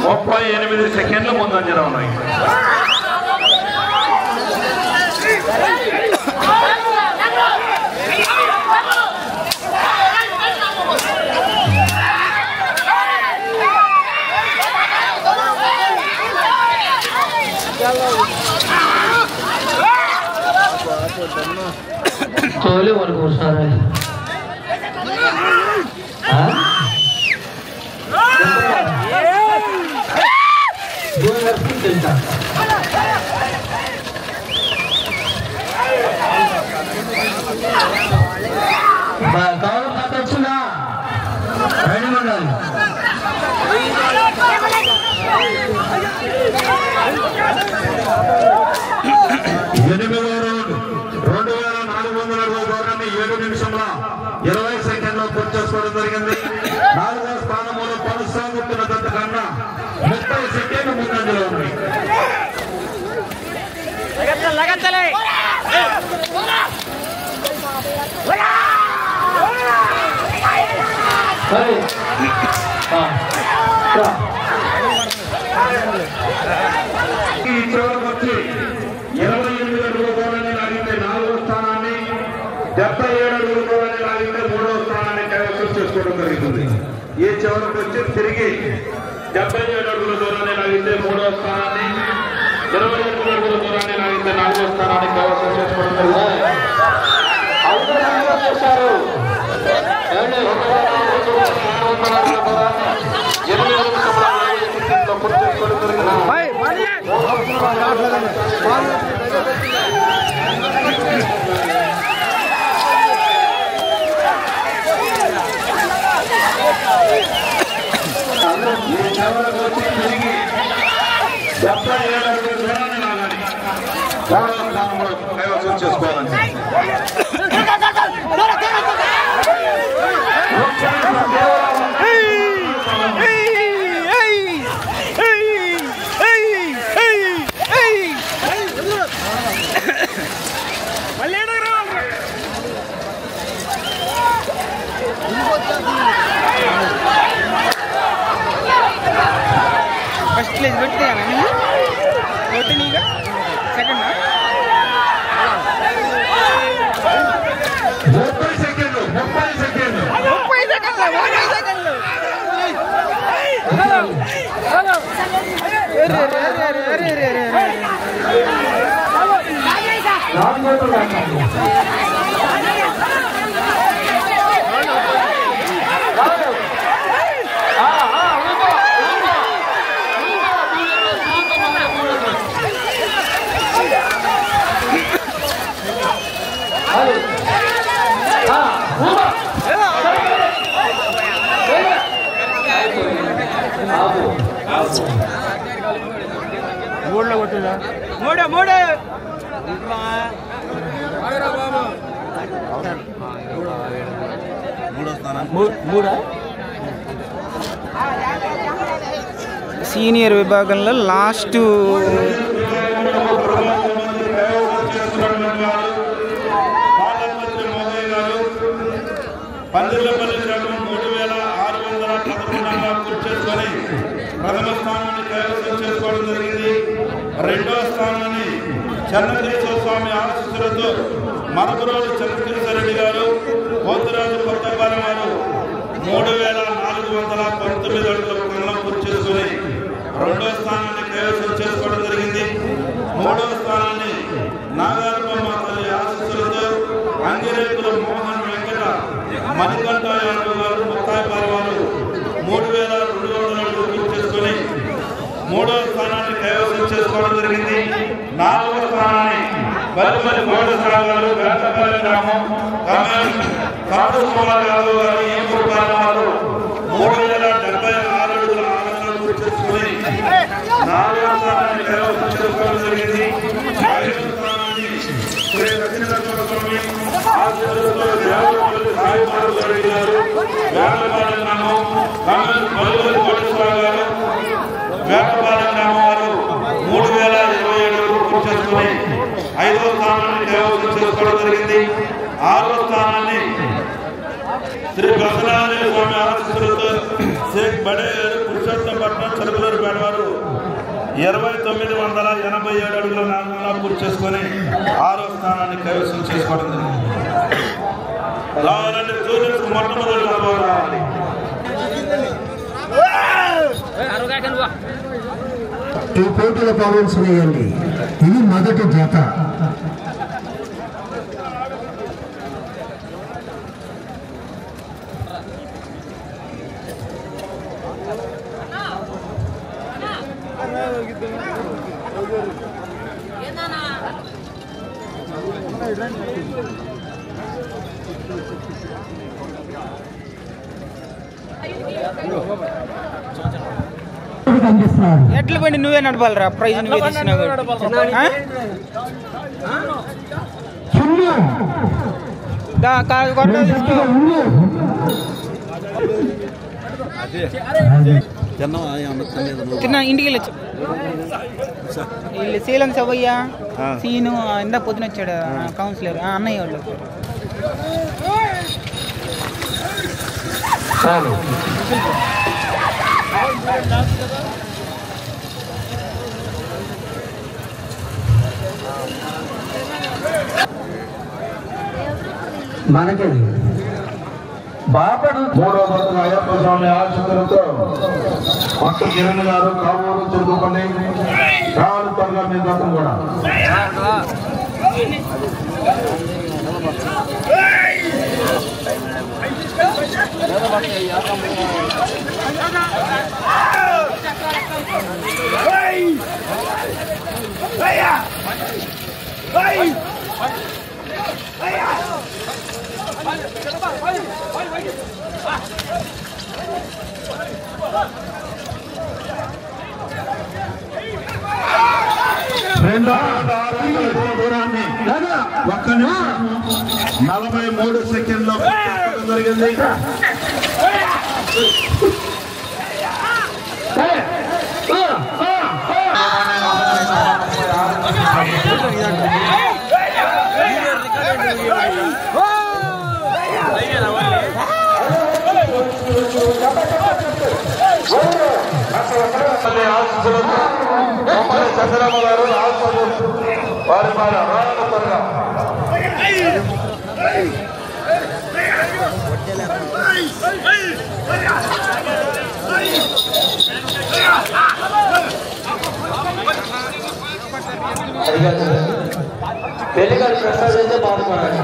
38 సెకండ్లు ముందంజలో ఉన్నాయి. తోలే వరకు వస్తారా కవర్ పట్టొచ్చునా రెడీ ఉండాలి. ఎనిమిదవ రౌండ్ 2400 దూరాన్ని 7 నిమిషముల 20 సెకండ్లో పూర్తి చేసుకోవడం జరిగింది. 4వ స్థానంలో కొనసాగుతున్న జత కన్నా 30 సెకండ్లు ముందంజలో ఉన్నాయి. ఈ చివరికి వచ్చి 28 అడుగుల దూరాన్ని లాగితే 4వ స్థానాన్ని, 77 అడుగుల దూరాన్ని లాగితే 3వ స్థానాన్ని కైవసం చేసుకోవడం జరుగుతుంది. ఈ చివరికి వచ్చి తిరిగి 77 అడుగుల దూరాన్ని లాగితే 3వ స్థానాన్ని, 28 అడుగుల దూరాన్ని లాగితే 4వ స్థానాన్ని కైవసం చేసుకోవడం జరుగుతుంది. చేశారు 8 నిమిషముల 40 సెకండ్లో పూర్తి చేసుకోవడం జరిగింది. తిరిగి 77 అడుగుల దూరాన్ని లాగాలి. 3వ స్థానంలో కైవసం చేసుకోవాలని ఫస్ట్ ప్లేస్ పెడితే నీగా సెకండ్ 30 సెకండ్లు 30 సెకండ్లు 30 సెకండ్లు మూడే సీనియర్ విభాగంలో లాస్ట్ పందిళ్ళపల్లి గ్రామం 3611 పూర్తి చేసుకొని ప్రథమ స్థానాన్ని కైవసం చేసుకోవడం జరిగింది. 2వ స్థానాన్ని చంద్రకేశ్వర స్వామి ఆశీస్సులతో మరపురోజు చంద్రకేశ్వరరెడ్డి గారు, పోతురాజు కొత్తపాలెం వారు 3419 అడుగుల క్రమంలో పూర్తి చేసుకొని 2వ స్థానాన్ని కైవసం చేసుకోవడం జరిగింది. 3వ స్థానాన్ని నాగారమ్మ తల్లి ఆశీస్సులతో అంగిరేకుల మోహన్ వెంకట మణికంఠ యాదవ్ గారు, ముత్తాయిపాలెం వారు 3200 అడుగులు పూర్తి చేసుకొని 3వ స్థానాన్ని కైవసం చేసుకోవడం జరిగింది. 4వ స్థానాన్ని బల్లిపల్లి కోటేశ్వరరావు గారు వేటపల్లి గ్రామం కాడు కుమార్ యాదవ్ గారు ఈపూరు వారు 3076 అడుగుల ఆనందంగా పూర్తి చేసుకుని 4వ స్థానాన్ని కైవసం చేసుకోవడం జరిగింది. 5వ స్థానాన్ని శ్రీ లక్ష్మీనరసింహ స్వామి ఆశీర్వాదంతో దేవరపల్లి సాయిబాబు గారు వేటపల్లి గ్రామం బల్లిపల్లి కోటేశ్వరరావు గారు వేటపాలెం గ్రామం వారు 3027 అడుగులు పూర్తి చేసుకుని 5వ స్థానాన్ని కైవసం చేసుకోవడం జరిగింది. 6వ స్థానాన్ని శ్రీ బసరాజేశ్వర స్వామి ఆశీస్సులతో షేక్ బడే గారు పురుషోత్తపట్నం చలుగులూరుపేట వారు 2987 అడుగుల నాలుగులా పూర్తి చేసుకుని 6వ స్థానాన్ని కైవసం చేసుకోవడం జరిగింది. రావాలంటే స్టూడెంట్స్ మొట్టమొదటి రావాలి. ఈ పోటీలో పాల్గొనేయండి. ఇది మొదటి జత. ఎట్ల బండి నువ్వే నడపాలరా, ప్రైజ్ నువ్వే తీసినావు. తిన్నా ఇంటికి వెళ్ళొచ్చు. వీళ్ళు శ్రీలంక సభయ్య సీను ఇందా పొద్దున వచ్చాడు కౌన్సిలర్ అన్నయ్య వాళ్ళు. మనకి బాపడు 3వ బతుకు అయ్యప్ప స్వామి ఆశీస్సులతో కొత్త కిరణ్ గారు కావూరు చెరుకుపల్లి రావాలి త్వరగా మీ గతం కూడా దూరాన్ని 43 సెకండ్లో జరిగింది. చంద్రమ్మ గారు వారి త్వరగా పెళ్లి గారి ప్రసాద్ అయితే బాగుపడాలి.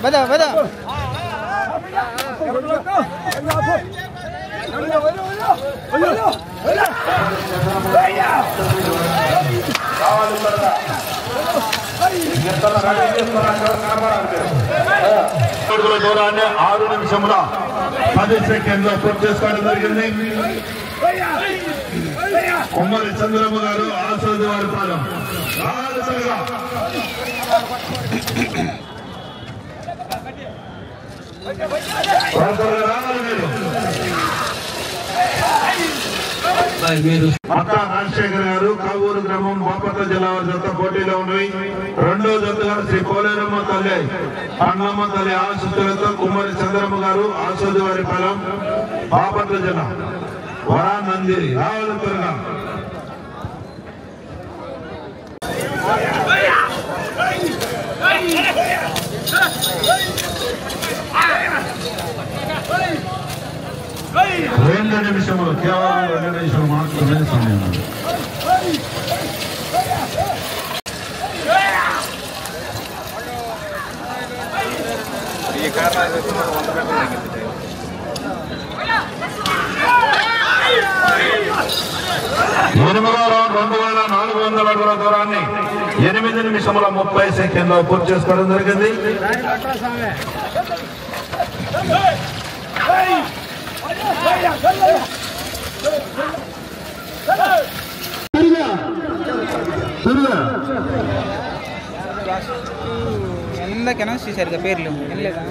బదా బదా దూరాన్ని 6 నిమిషముల 10 సెకండ్లో పూర్తి చేసుకోవడం జరిగింది. కుమ్మరి చంద్రమ్మ గారు ఆసోది వారి పాలెం మత్తా రాజశేఖర్ గారు కావూరు గ్రామం బాపట్ల జిల్లా వారి జత పోటీలో ఉన్నాయి. 2వ జతగా శ్రీ కోలేరమ్మ తల్లి అన్నమ్మ తల్లి ఆశీస్సులతో కుమ్మరి చంద్రమ్మ గారు ఆసోది వారి పాలెం బాపట్ల జిల్లా వరా నందిరి రావాలి త్వరగా రెండు నిమిషములు కేవలం 2 నిమిషాలు మాత్రమే సమయం. ఎనిమిదో రౌండ్ 2400 అడుగుల దూరాన్ని 8 నిమిషముల 30 సెకండ్లో పూర్తి చేసుకోవడం జరిగింది. ఎందాక అనౌన్స్ చేశారు పేర్లు వెళ్ళలేదా?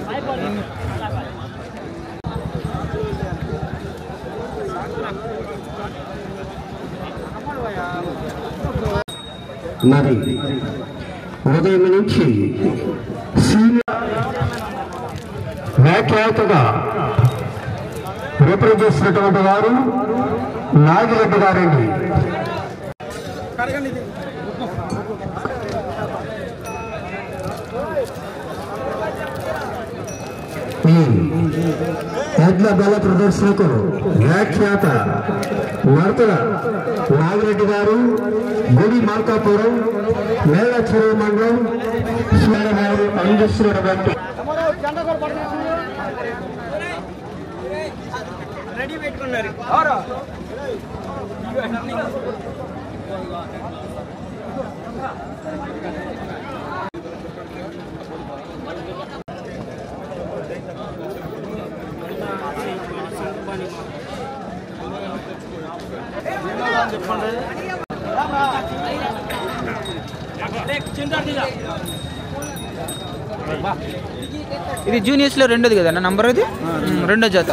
మరి ఉదయం నుంచి వ్యాఖ్యాతగా రిప్రజెంట్ చేసినటువంటి వారు నాగిరెడ్డి గారండి. ఎడ్ల బల ప్రదర్శనకు వ్యాఖ్యాత నర్తల నాగిరెడ్డి గారు, గుడి మార్కాపురం, మేళ చెరువు మండలం గారు అందిస్తున్నటువంటి రెడీ పెట్టుకున్నారు. ఇది జూనియర్స్ లో రెండోది కదా నంబర్, ఇది రెండో జత.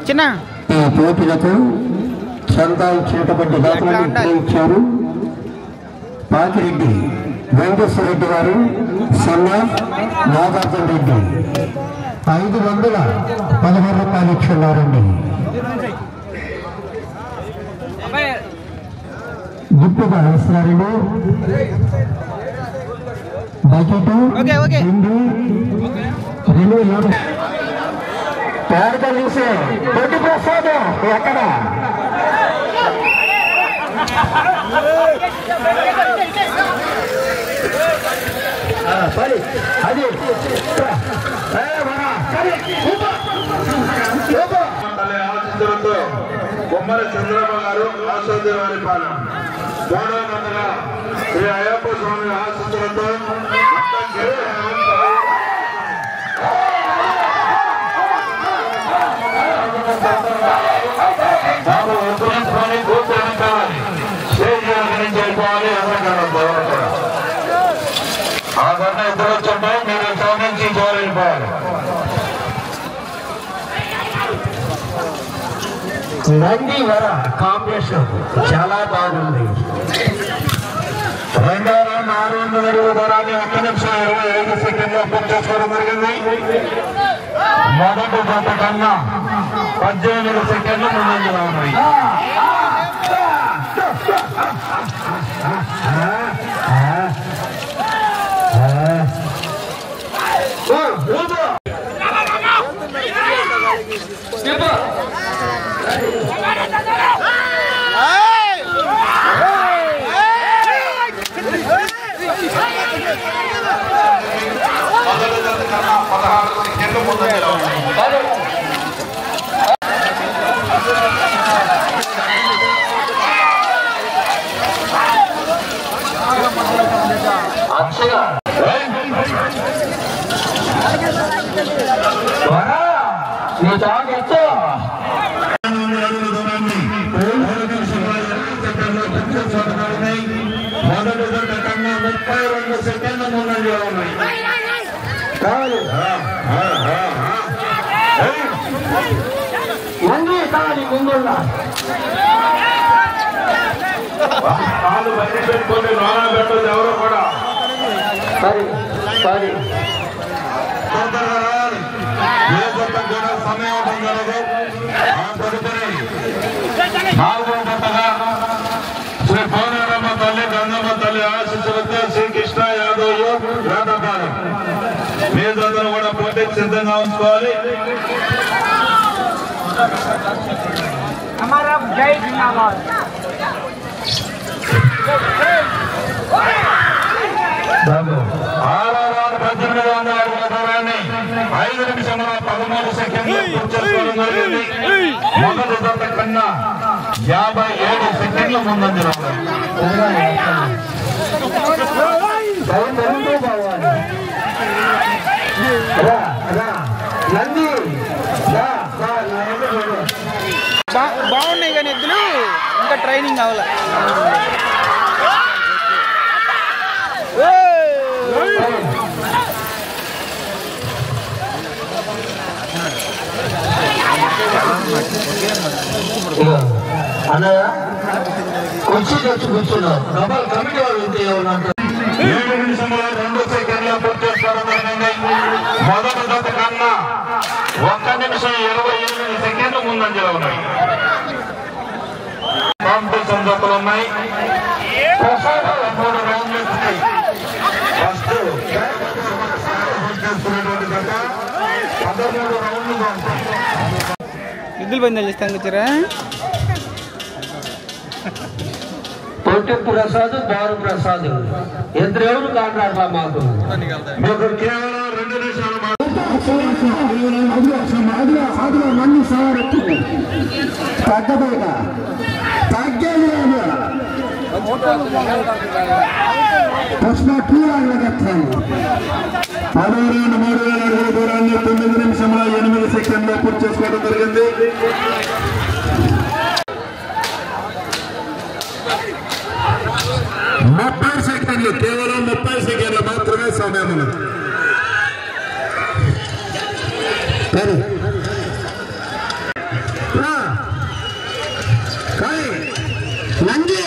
చిన్న ఈ పోటీలకు చందాలు చేతబడ్డ దాఖలు ఇచ్చారు. పాకిరెడ్డి వెంకటేశ్వర రెడ్డి గారు, సన్న నాగార్జున రెడ్డి 516 రూపాయలు ఇచ్చున్నారండి. గిఫ్ట్గా ఇస్తున్నారండి. బకెట్ 2 పేదలిసే పొట్టి ప్రసాదం ఎక్కడ అది ఆశీస్సులతో బొమ్మల చంద్రబాబు గారు ఆశీర్వారి పాలన. 300 శ్రీ అయ్యప్ప స్వామి ఆశీస్సులతో ఆదరణ ఇద్దరు వచ్చంటే మీరు నుంచి వెళ్ళిపోవాలి. నంది వర కాంబినేషన్ చాలా బాగుంది. 2వ రౌండ్ 600 అడుగుల దూరాన్ని 1 నిమిషం 25 సెకండ్లో పూర్తి చేసుకోవడం జరిగింది. మొదటి జత కన్నా 18 సెకండ్లు ముందంజలో ఉన్నాయి. మొదటి జత కన్నా 16 సెకండ్లు ముందంజలో ఉన్నాయి. మొదటి జత కన్నా 32 సెకండ్ల ముందంజలో ఉన్నాయి. కాలు బయట పెట్టుకొని లోనా పెట్టదు ఎవరు కూడా. సారీ కూడా సమయం ఉండడం జరగదు. ఆ తదుపరి 4వ జతగా శ్రీ పౌర్ణరమ్మ తల్లి గంగమ్మ తల్లి ఆశీస్సులతో శ్రీకృష్ణ యాదవ్ వేటపాలెం. మీ జతను కూడా పోటీకి సిద్ధంగా ఉంచుకోవాలి. జై జిందాబాద్. 1800 అడుగుల దూరాన్ని 5 నిమిషముల 13 సెకండ్లు పూర్తి చేసుకోవడం జరిగింది. మొదటి జత కన్నా 57 సెకండ్ల ముందంజలో బాగున్నాయి కానీ ఎద్దులు ఇంకా ట్రైనింగ్ అవ్వాలి. అన్నయ్య కుర్చీ తెచ్చి కూర్చున్నావు. డబల్ కమిటీ వాళ్ళు ఉంటే ఏమన్నా 7 నిమిషముల 2 సెకండ్ల పూర్తి చేసుకోవడం జరిగింది. మొదటి జత కన్నా 1 నిమిషం 28 సెకండ్ల ముందంజలో ఉన్నాయి. కాంపిటీషన్ జతలు ఉన్నాయి. 3 రౌండ్లు ఉన్నాయి. ఫస్ట్ చేసుకునేటువంటి జత 13 రౌండ్లుగా ఉంటాయి. ఎద్దులు పందాలు చేస్తాను వచ్చారా? పొట్టి ప్రసాద్ బారు ప్రసాద్ ఇద్దరు ఎవరు కాంట్రాక్ట్లా మాకు కేవలం 2 నిమిషాలు మంది సార్ తగ్గబోక తగ్గేది పుష్ప 2 ఆగలగట్టాను. 3,000 అడుగుల దూరాన్ని 9 నిమిషముల 8 సెకండ్లో పూర్తి చేసుకోవడం జరిగింది. కేవలం 30 సెకండ్లు మాత్రమే సమయం ఉన్నది. నంది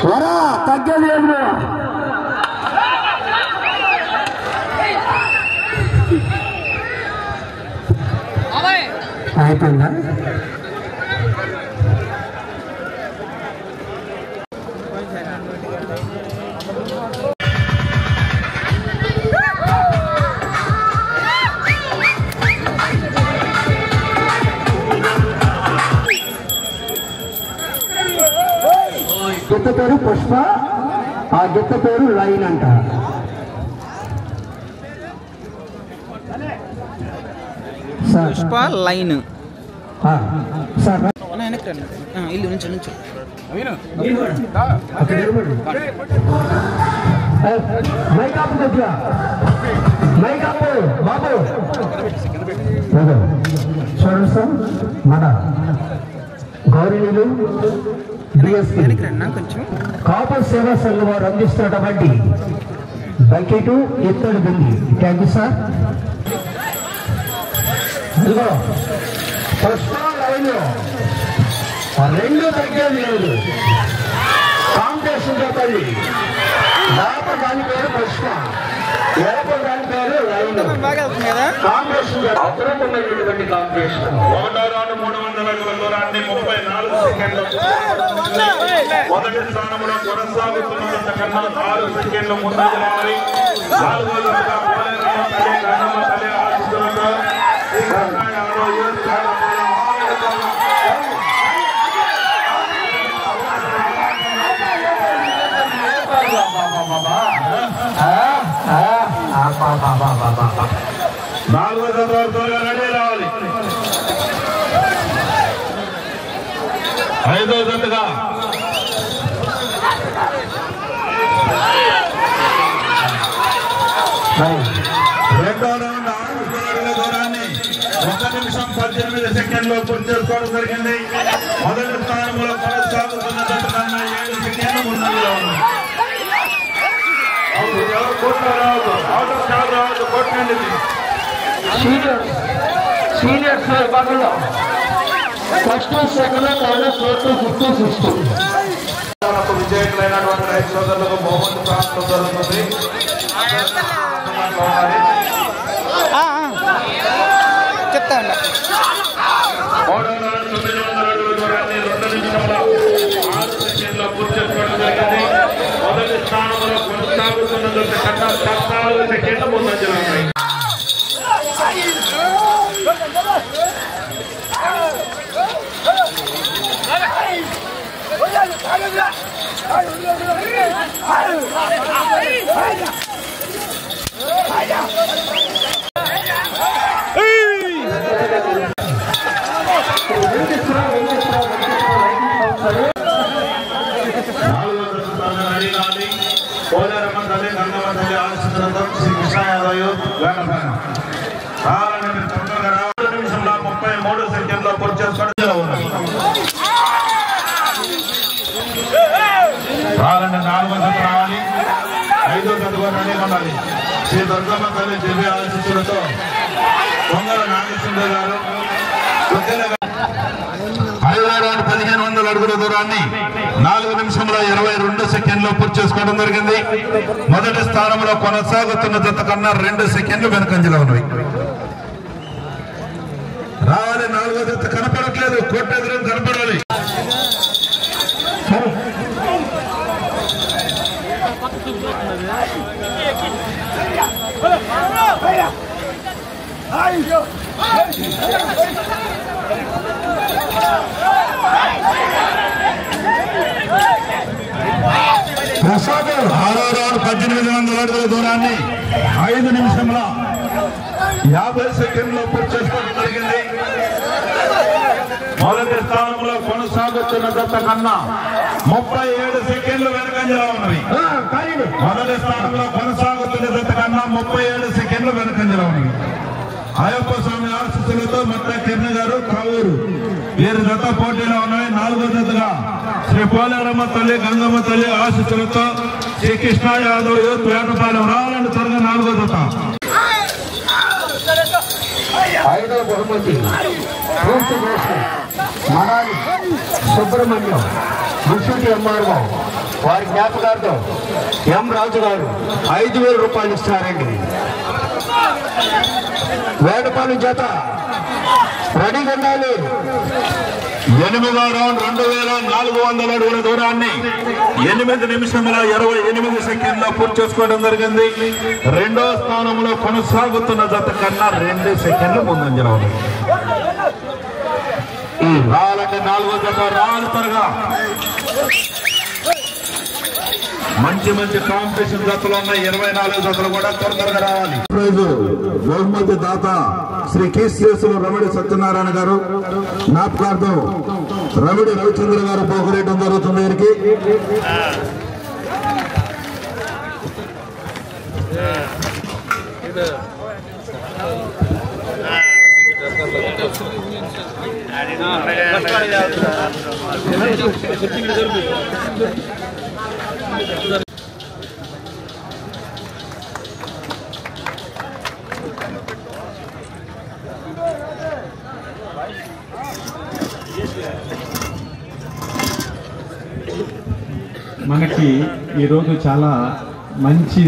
వరా తగ్గేది అయిపోయిందా? గిత్త పేరు పుష్ప, ఆ గిత్త పేరు లైన్ అంట. పుష్ప లైన్ సార్ ఇల్లు నుంచి నుంచి మైకాపు దగ్గర మైకాపు బాబు చూడండి సార్, మన గౌరీలు డిఎస్పీ కొంచెం కాపు సేవా సంఘ వారు అందిస్తున్నటువంటి బకెట్ ఇత్తడి బింది. Thank you sir. ఇదిగో పుష్ప లైన్ 2 తగ్గేది లేదు. కాంపిటీషన్ చెప్పండి. లోపల దాని పేరు పుష్ప, లోపల దాని పేరు లైన్. బాగా అవుతుంది కదా కాంపిటీషన్ అద్భుతమైనటువంటి కాంపిటీషన్. 1వ రౌండ్ 300 అడుగుల దూరాన్ని 34 సెకండ్లు. మొదటి స్థానంలో కొనసాగుతున్న కన్నా 6 సెకండ్లు ముందంజలో ఉన్నాయి. 4వ జతగా పోలేరమ్మ తల్లి గంగమ్మ తల్లి ఆశీస్సులతో శ్రీకృష్ణ యాదవ్ నాలుగో జత వరకు రెడీ రావాలి. 5వ జతగా రెండో రౌండ్ 6 అడుగుల దూరాన్ని 1 నిమిషం 18 సెకండ్లో పూర్తి చేసుకోవడం జరిగింది. మొదటి స్థానంలో కొనసాగుతున్న జత కన్నా 7 సెకండ్లు ముందంజలో ఉంది. కోర్టులో రావద్దు, అవుట్ ఆఫ్ స్టాండ్ రావద్దు, కోర్టు నుండి సీనియర్స్ విభాగంలో first second third fourth fifth sixth విజయకులైనటువంటి రైతు సోదరులకు బహుమతి ప్రాప్తం జరుగుతుంది. చెప్తా 3,900 అడుగుల దూరాన్ని 2 నిమిషముల 6 సెకండ్ల పూర్తి చేసుకోవడం జరిగింది. మొదటి స్థానంలో కొనసాగుతున్న కన్నా 14 సెకండ్ల ముందంజలో ఉన్నాయి. పోలేరమ్మ తల్లి గంగమ్మ తల్లి ఆశీస్సులతో శ్రీ కృష్ణ యాదవ్ వేటపాలెం 2 నిమిషంలో 33 సెకండ్లో పూర్తి చేసుకోవడం ఉన్నాయి. 4వ జత రావాలి, 5వ జత రెడీగా ఉండాలి. శ్రీ దుర్గమ్మ తల్లి దివ్య ఆశీస్సులతో పొంగల నాగేశ్వర గారు 1500 అడుగుల దూరాన్ని 4 నిమిషముల 22 సెకండ్లో పూర్తి చేసుకోవడం జరిగింది. మొదటి స్థానంలో కొనసాగుతున్న జత కన్నా 2 సెకండ్లు వెనుకంజలో ఉన్నవి. రావాలి, 4వ జత కనపడట్లేదు, కోటెదురు కనపడాలి. ప్రసాద్ 6వ రౌండ్ 1800 అడుగుల దూరాన్ని 5 నిమిషముల 50 సెకండ్లో పూర్తి చేసుకోవడం జరిగింది. మొదటి స్థానంలో కొనసాగుతున్న జత కన్నా 37 సెకండ్లు వెనుకంజలో ఉన్నవి. మొదటి స్థానంలో కొనసాగుతున్న జత కన్నా 37 సెకండ్లు వెనుకంజలో ఉన్నవి. అయ్యప్ప స్వామి ఆశీస్సులతో మట్ట కిరణ్ గారు కావూరు వీరి జత పోటీలో ఉన్నాయి. 4వ జతగా శ్రీ పోలేరమ్మ తల్లి గంగమ్మ తల్లి ఆశీస్సులతో శ్రీ కృష్ణ యాదవ్ యూత్ వేటపాలెం రావాలని త్వరగా 4వ జత. 5వ బహుమతి మనాలి సుబ్రహ్మణ్యం మున్సిపల్ ఎంఆర్ఓ వారి జ్ఞాపకార్థం ఎం రాజు గారు 5,000 రూపాయలు ఇస్తారండి. వేటపాలెం జత రెడీగా ఉండాలి. 8వ రౌండ్ 2,400 అడుగుల దూరాన్ని 8 నిమిషముల 28 సెకండ్లో పూర్తి చేసుకోవడం జరిగింది. 2వ స్థానంలో కొనసాగుతున్న జత కన్నా 2 సెకండ్లు ముందంజలో ఉంది. రావాలంటే 4వ జత రావాలి త్వరగా. మంచి కాంపిటీషన్ జతలు ఉన్నాయి. 24 జతలు కూడా త్వరగా రావాలి. బహుమతి దాత శ్రీ కేశేశ్వర రమడి సత్యనారాయణ గారు జ్ఞాపకార్థం రమడి రవిచంద్ర గారు పోగొరేయడం జరుగుతుంది. వీరికి మనకి ఈరోజు చాలా మంచి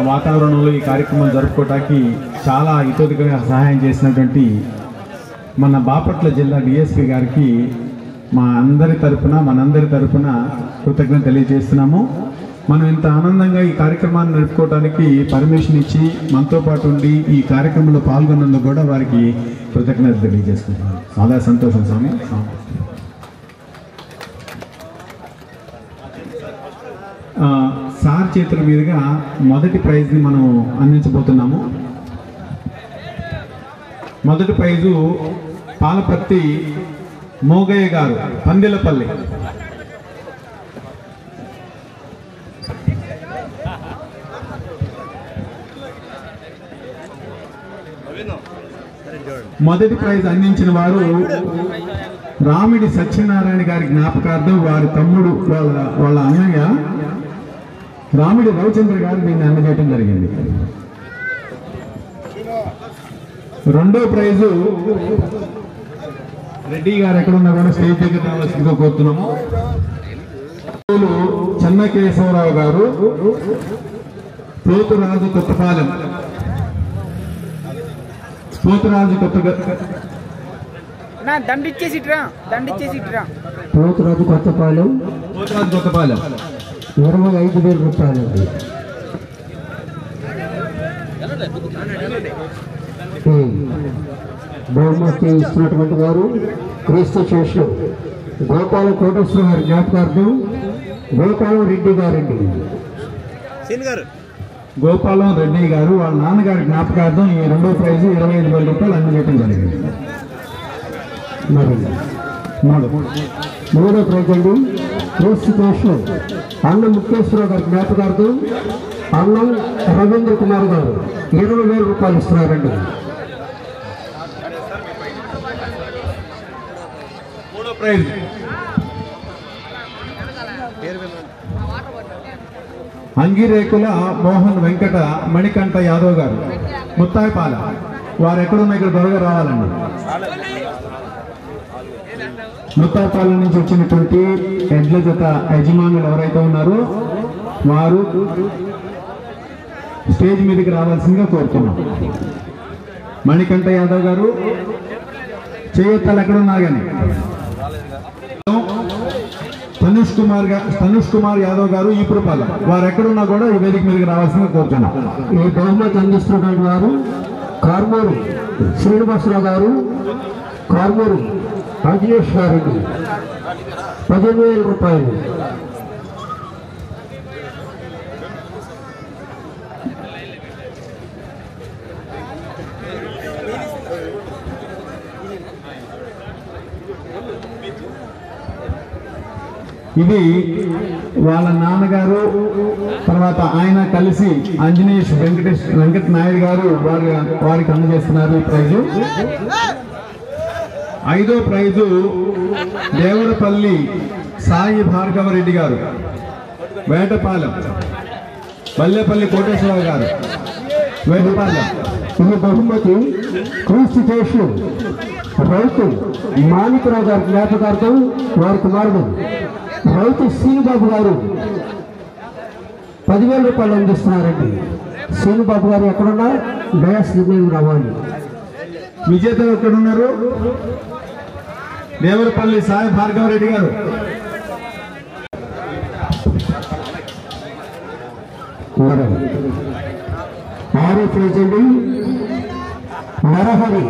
వాతావరణంలో ఈ కార్యక్రమం జరుపుకోవడానికి చాలా ఇతోదిగా సహాయం చేసినటువంటి మన బాపట్ల జిల్లా డిఎస్పీ గారికి మనందరి తరపున కృతజ్ఞత తెలియజేస్తున్నాము. మనం ఇంత ఆనందంగా ఈ కార్యక్రమాన్ని నడుపుకోవడానికి పర్మిషన్ ఇచ్చి మనతో పాటు ఉండి ఈ కార్యక్రమంలో పాల్గొన్నందుకు కూడా వారికి కృతజ్ఞత తెలియజేస్తున్నాము. చాలా సంతోషం స్వామి. సార్ చేతుల మీదుగా మొదటి ప్రైజ్ని మనం అందించబోతున్నాము. మొదటి ప్రైజు పాలపర్తి మోగయ్య గారు, పందిలపల్లి. మొదటి ప్రైజ్ అందించిన వారు రామిడి సత్యనారాయణ గారి జ్ఞాపకార్థం వారి తమ్ముడు వాళ్ళ అన్నయ్య రామిడి రవిచంద్ర గారు దీన్ని అందజేయడం జరిగింది. రెండో ప్రైజు రెడ్డి గారు ఎక్కడున్నా కూడా స్టేజ్ దగ్గర రావాల్సిందిగా కోరుతున్నాము. చెన్నకేశవరావు గారు, పోతురాజు కొత్తపాలెం, పోతురాజు పోతురాజు కొత్తపాలెం 25,000 రూపాయలు. బహుమతి ఇస్తున్నటువంటి వారు క్రీస్తు శేషు గోపాల కోటేశ్వర గారి జ్ఞాపకార్థం గోపాలం రెడ్డి గారండి. గోపాలం రెడ్డి గారు వాళ్ళ నాన్నగారి జ్ఞాపకార్థం ఈ రెండో ప్రైజు 25,000 రూపాయలు అందజేయడం జరిగింది. మరి మూడో ప్రైజ్ అండి క్రీస్తు శేషు అన్నం ముఖేశ్వరరావు గారి జ్ఞాపకార్థం అన్నం రవీంద్ర కుమార్ గారు 20,000 రూపాయలు ఇస్తున్నారండి. మూడో ప్రైజ్ అంగిరేకుల మోహన్ వెంకట మణికంఠ యాదవ్ గారు, ముత్తాయిపాల. వారు ఎక్కడున్నా ఇక్కడ త్వరగా రావాలండి. ముత్తాయిపాల నుంచి వచ్చినటువంటి ఎడ్ల జత యజమానులు ఎవరైతే ఉన్నారో వారు స్టేజ్ మీదకి రావాల్సిందిగా కోరుతున్నాం. మణికంఠ యాదవ్ గారు చేయొత్తాలు ఎక్కడున్నా కానీ. తనుష్ కుమార్ యాదవ్ గారు ఈపురపాల, వారు ఎక్కడున్నా కూడా ఈ వేదిక మీదకి రావాల్సిందిగా కోరుతున్నాం. ఈ బహుమతి అందిస్తున్నటువంటి వారు కార్మూరు శ్రీనివాసరావు గారు, కార్మూరు అఖిలేష్ గారికి 15,000 రూపాయలు. ఇది వాళ్ళ నాన్నగారు, తర్వాత ఆయన కలిసి ఆంజనేష్ వెంకట నాయుడు గారు వారికి అందజేస్తున్నారు ఈ ప్రైజు. ఐదో ప్రైజు దేవరపల్లి సాయి భార్గవరెడ్డి గారు, వేటపాలెం, బల్లెపల్లి కోటేశ్వరరావు గారు, వేటపాలెం. ఈ బహుమతి క్రీస్తు శేషు రైతు మాణికరావు గారి జ్ఞాపకార్థం వారి కుమారుడు రైతు శ్రీనుబాబు గారు 10,000 రూపాయలు అందిస్తున్నారండి. శ్రీనుబాబు గారు ఎక్కడున్నా డయాస్ రావాలి. విజేతలు ఎక్కడున్నారు? దేవరపల్లి సాయి భార్గవరెడ్డి గారు. ఆరో ప్రైజ్ అండి నరహరి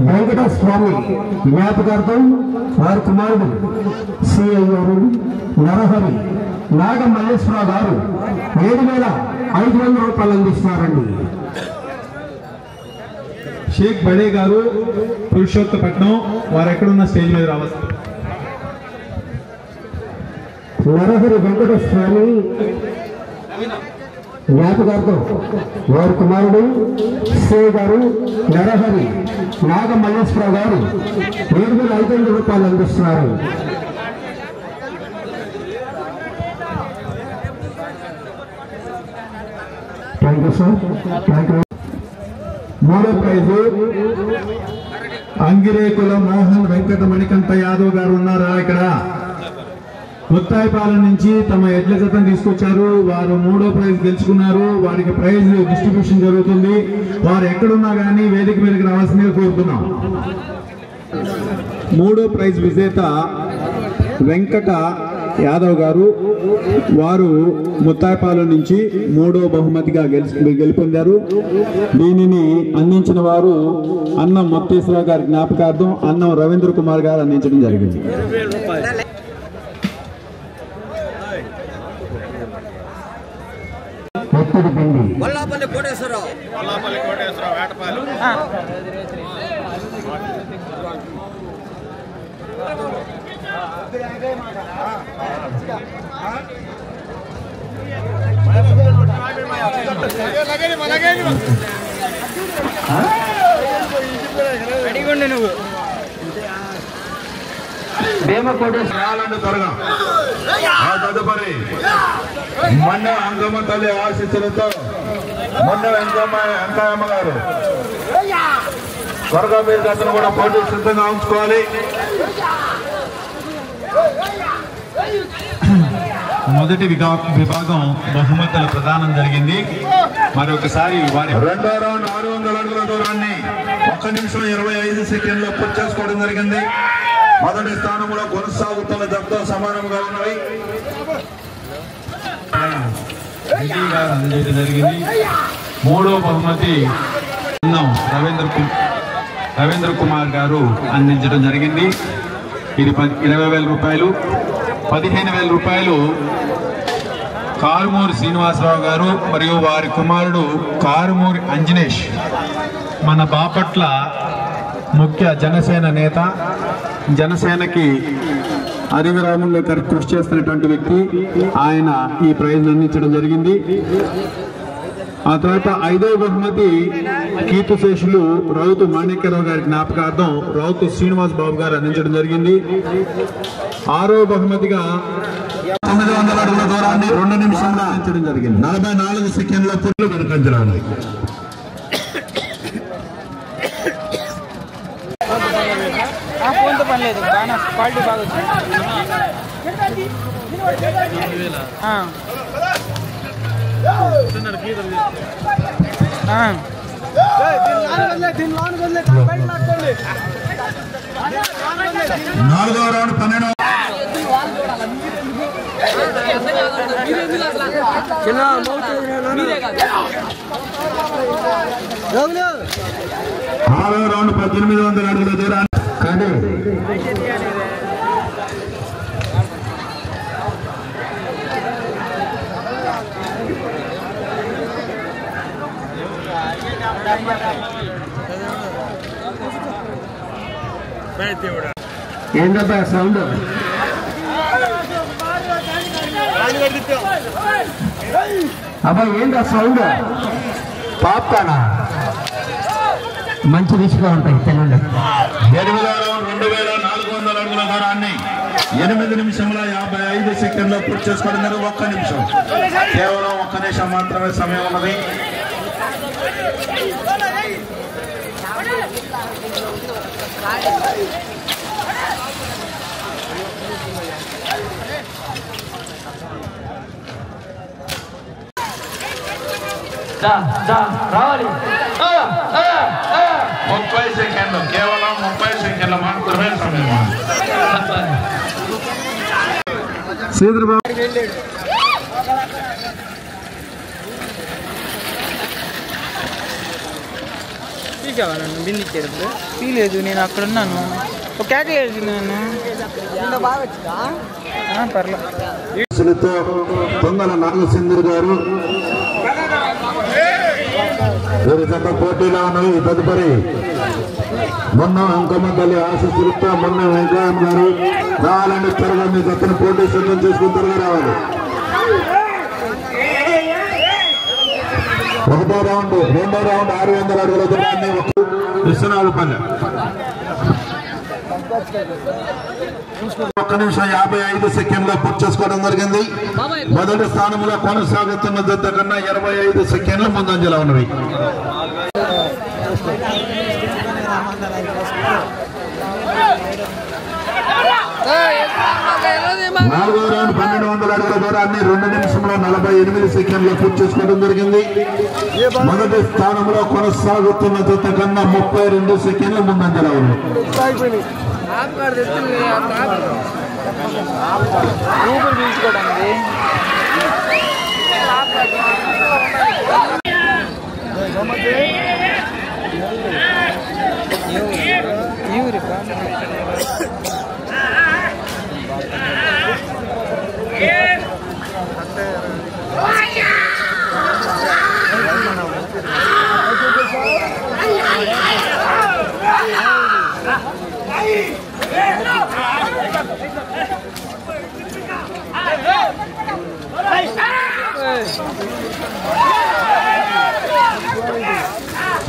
వెంకటస్వామి జ్ఞాపకార్థం వారి కుమారుడు సిఐ గారు నరహరి నాగమల్లేశ్వరరావు గారు 7,500 రూపాయలు అందిస్తున్నారండి. షేక్ బడే గారు పురుషోత్తపట్నం, వారు ఎక్కడున్న స్టేజ్ మీద రావచ్చు. నరహరి వెంకటస్వామి జ్ఞాపకార్థం వారి కుమారుడు సిఐ గారు నరహరి నాగమల్లేశ్వరరావు గారు 7,500 రూపాయలు అందిస్తున్నారు. Thank you sir, thank you. మూడో ప్రైజు అంగిరేకుల మోహన్ వెంకట మణికంఠ యాదవ్ గారు ఉన్నారా ఇక్కడ? ముత్తాయిపాలెం నుంచి తమ ఎడ్ల జతను తీసుకొచ్చారు. వారు మూడో ప్రైజ్ గెలుచుకున్నారు. వారికి ప్రైజ్ డిస్ట్రిబ్యూషన్ జరుగుతుంది. వారు ఎక్కడున్నా కానీ వేదిక మీదకి రావాల్సిందిగా కోరుతున్నాం. మూడో ప్రైజ్ విజేత వెంకట యాదవ్ గారు, వారు ముత్తాయిపాలెం నుంచి మూడో బహుమతిగా గెలుపొందారు. దీనిని అందించిన వారు అన్నం ముత్తేశ్వరరావు గారి జ్ఞాపకార్థం అన్నం రవీంద్ర కుమార్ గారు అందించడం జరిగింది. వల్లాపల్లి కోటేశ్వరరావు వేటపాలెం. అడిగండి నువ్వు భీమ కోటేశ్వర రాలండి త్వరగా. ఆ తదుపరి మొన్న అంకమ్మ తల్లి ఆశీస్సులతో మొన్న వెంకయ్యమ్మ గారు త్వరగా మీరు అతను కూడా పోటీ సిద్ధంగా ఉంచుకోవాలి. మొదటి విభాగం బహుమతుల ప్రదానం జరిగింది. మరొకసారి వారి రెండో రౌండ్ 600 అడుగుల దూరాన్ని 1 నిమిషం 25 సెకండ్లో పూర్తి చేసుకోవడం జరిగింది. మొదటి స్థానంలో కొనసాగుతున్న జట్టు సమానంగా ఉన్నవి. అందజేయడం జరిగింది. మూడో బహుమతి రవీంద్ర కుమార్ గారు అందించడం జరిగింది. ఇది 20,000 రూపాయలు. 15,000 రూపాయలు కారుమూరి శ్రీనివాసరావు గారు మరియు వారి కుమారుడు కారుమూరి అంజనేష్, మన బాపట్ల ముఖ్య జనసేన నేత, జనసేనకి అరివిరామంలో కృషి చేస్తున్నటువంటి వ్యక్తి. ఆయన ఈ ప్రైజ్ అందించడం జరిగింది. ఆ తర్వాత 5వ బహుమతి కీర్తిశేషులు రౌతు మాణిక్యరావు గారి జ్ఞాపకార్థం రౌతు శ్రీనివాస్ బాబు గారు అందించడం జరిగింది. 6వ బహుమతిగా 900 అడుగుల దూరాన్ని 2 నిమిషంలో అందించడం జరిగింది. 44 సెకండ్ల పుట్లు వెనుకంజరాలి. ఫోన్తో పని లేదు, బాగా క్వాలిటీ బాగా వచ్చింది. నాలుగో రౌండ్ 12వ 6వ రౌండ్ 1800 అడుగుల దూరాన్ని కానీ ఏంటబ్బా సౌండ్? అబ్బా ఏంటా సౌండ్? పాప్కానా మంచి రుచిగా ఉంటాయి తినండి. 8వ రౌండ్ 2400 అడుగుల దూరాన్ని 8 నిమిషంలో 55 సెకండ్లో పూర్తి చేసుకోవడం జరిగింది. 1 నిమిషం, కేవలం 1 నిమిషం మాత్రమే సమయం ఉన్నది. రావాలి. 30 సెకండ్లు, కేవలం 30 సెకండ్ల మాత్రమే సమయం. శ్రీధర్బాబు కావాలండి బిందు ఇచ్చేటప్పుడు తీయలేదు, నేను అక్కడ ఉన్నాను. ఒక కేక వేసి నేను పర్లేదు. తొందర నాగసింధుడు గారు వీరి జత పోటీలో ఉన్నవి. తదుపరి మొన్న అంకమ్మ తల్లి ఆశీస్సులతో మొన్న వెంకయ్యమ్మ గారు రావాలండి. త్వరగా మీ జతను పోటీ సిద్ధం చేసుకుని త్వరగా రావాలి. 1వ రౌండ్ 2వ రౌండ్ 600 అడుగుల దూరాన్ని విశ్వనాథపల్లి 1 నిమిషం 55 సెకండ్లో పూర్తి చేసుకోవడం జరిగింది. మొదటి స్థానంలో కొనసాగుతున్న జత కన్నా 25 సెకండ్ల ముందంజలో ఉన్నవి. 4వ రౌండ్ 1200 అడుగుల దూరాన్ని 2 నిమిషంలో 48 సెకండ్లో పూర్తి చేసుకోవడం జరిగింది. మొదటి స్థానంలో కొనసాగుతున్న జత కన్నా 32 సెకండ్ల ముందంజలో ఉన్నవి. ఊపిరి పీల్చుకోవడానికి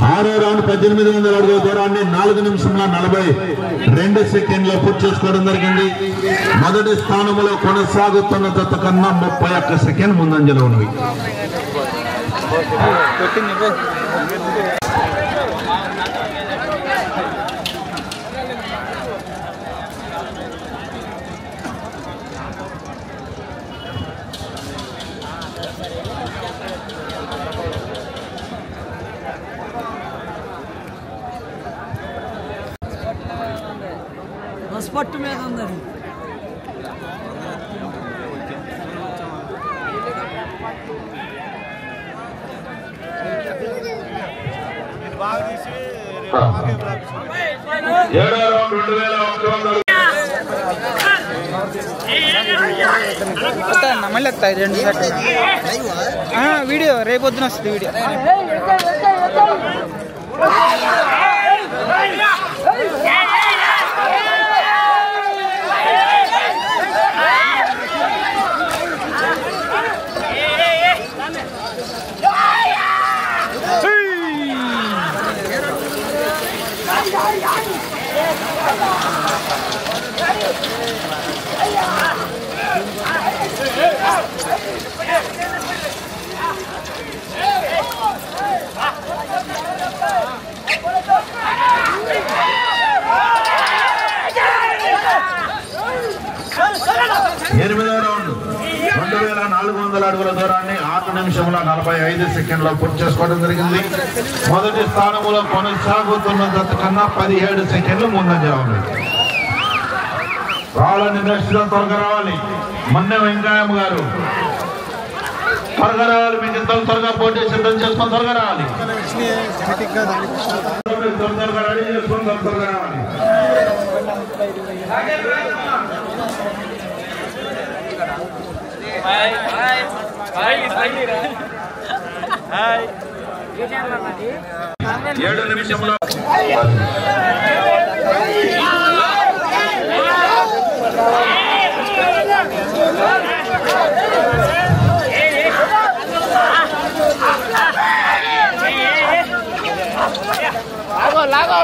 ఆరో రౌండ్ 1800 అడుగుల దూరాన్ని 4 నిమిషంల 42 సెకండ్లో పూర్తి చేసుకోవడం జరిగింది. మొదటి స్థానంలో కొనసాగుతున్న జత కన్నా 31 సెకండ్ ముందంజలో ఉన్నవి. పట్టు మీద ఉందని మళ్ళీ వస్తాయి 2 సెకండ్ వీడియో రేపొద్దున వస్తుంది వీడియో. ఎనిమిదో రౌండ్ 2400 అడుగుల దూరాన్ని 6 నిమిషముల 45 సెకండ్లో పూర్తి చేసుకోవడం జరిగింది. మొదటి స్థానంలో కొనసాగుతున్న జత కన్నా 17 సెకండ్లు ముందంజలో ఉంది. రావాలని దర్శనం త్వరగా రావాలి. మొన్న వెంకయ్యమ్మ గారు త్వరగా రావాలి. మీకు ఇద్దరు త్వరగా పోటీ సిద్ధం చేసుకొని త్వరగా రావాలి. త్వరగా రెడీ చేసుకొని త్వరగా రావాలి. ఏడు నిమిషంలో లాగో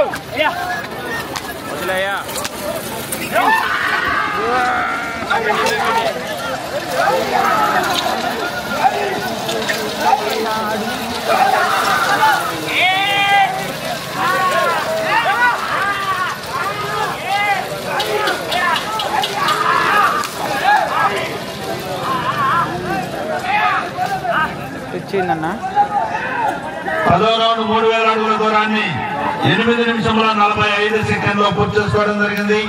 తెచ్చిందన్న. 10వ రౌండ్ 3000 అడుగుల దూరాన్ని 8 నిమిషముల 45 సెకండ్లో పూర్తి చేసుకోవడం జరిగింది.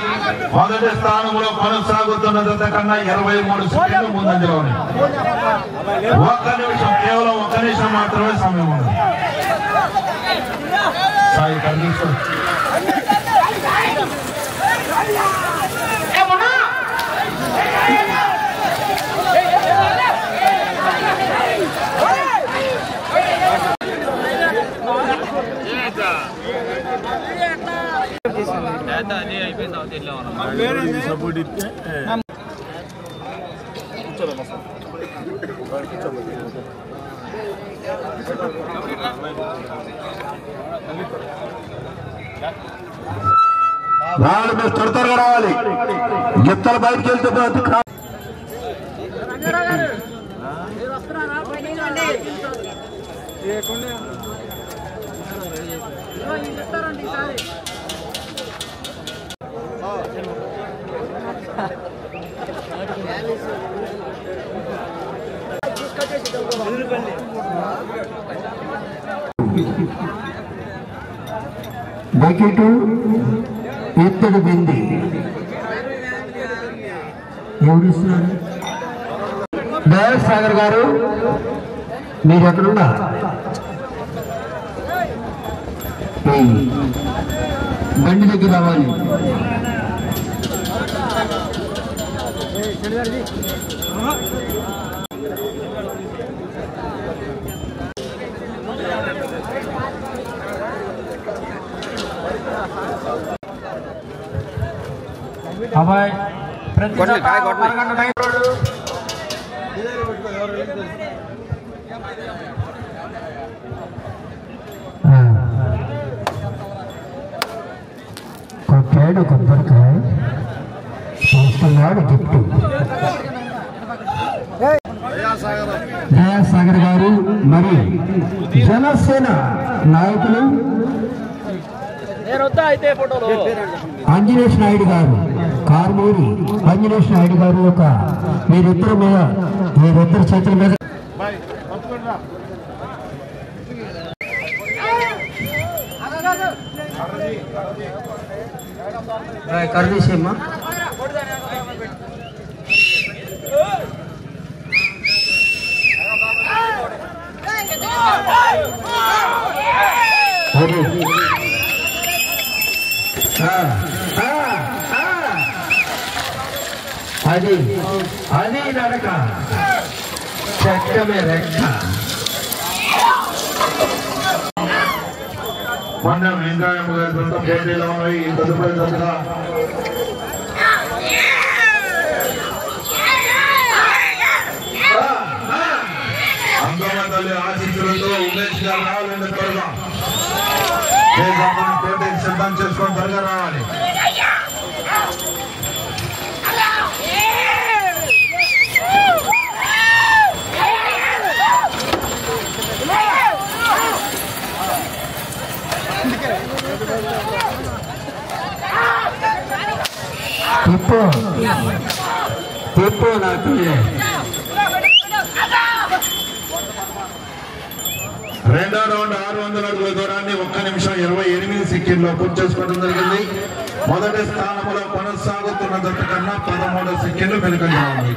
మొదటి స్థానంలో కొనసాగుతున్న జత కన్నా 23 సెకండ్లు ముందంజలో ఉంది. 1 నిమిషం, కేవలం 1 నిమిషం మాత్రమే సమయం ఉంది. సాయి కర్ణీశ్వర్ వాళ్ళు మీరు త్వరగా రావాలి. గిత్తలు బయటకు వెళ్తే బకెట్ ఎత్తడి బింది ఎవరు ఇస్తున్నారు? దయాల్ సాగర్ గారు మీరు ఎక్కడున్నా బండి దగ్గర రావాలి. అబ్బాయి ఏడు కొబ్బరికాయ తీసుకున్నాడు గిఫ్ట్. దయాసాగర్ గారు మరి జనసేన నాయకులు ఆంజనేష్ నాయుడు గారు, కార్మూరి ఆంజనేష్ నాయుడు గారు యొక్క మీరిద్దరు చేతుల మీద కర్దీసేమ్మా. అది అది నడక చట్టమే రెక్క. మొన్న వెంకయ్యమ్మ గారి సొంత పోటీలో ఉన్నాయి. తదుపరి దశగా అంగమ్మ తల్లి ఆశీస్సులతో ఉమేష్ గారు రావాలంటే త్వరగా పోటీకి సిద్ధం చేసుకొని త్వరగా రావాలి. తిప్పు నాకు రెండో రౌండ్ 600 అడుగుల దూరాన్ని 1 నిమిషం 28 సెకండ్లో పూర్తి చేసుకోవడం జరిగింది. మొదటి స్థానంలో కొనసాగుతున్న జట్టు కన్నా 13 సెకండ్లు వెనుకంగా ఉంది.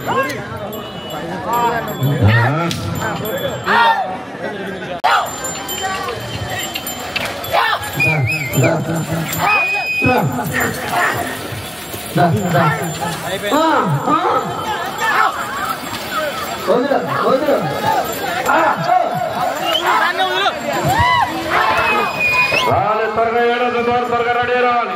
రావాలి త్వరగా, ఏడాది త్వరగా రెడీ రావాలి.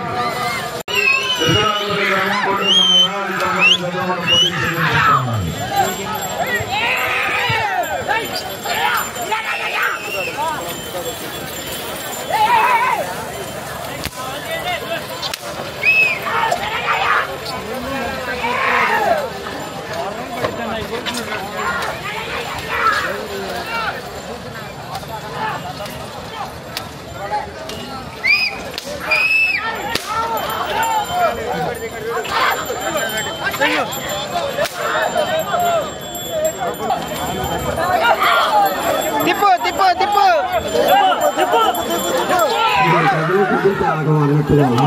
తిప్పు తిప్పు తిప్పు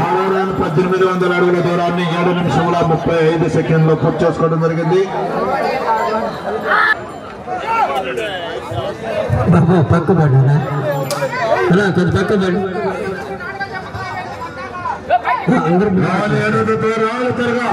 1800 అడుగుల దూరాన్ని 7 నిమిషముల 35 సెకండ్లో పూర్తి చేసుకోవడం జరిగింది. బాబా పక్కబడి అలా కొంచెం పక్కబడి అందరూ త్వరగా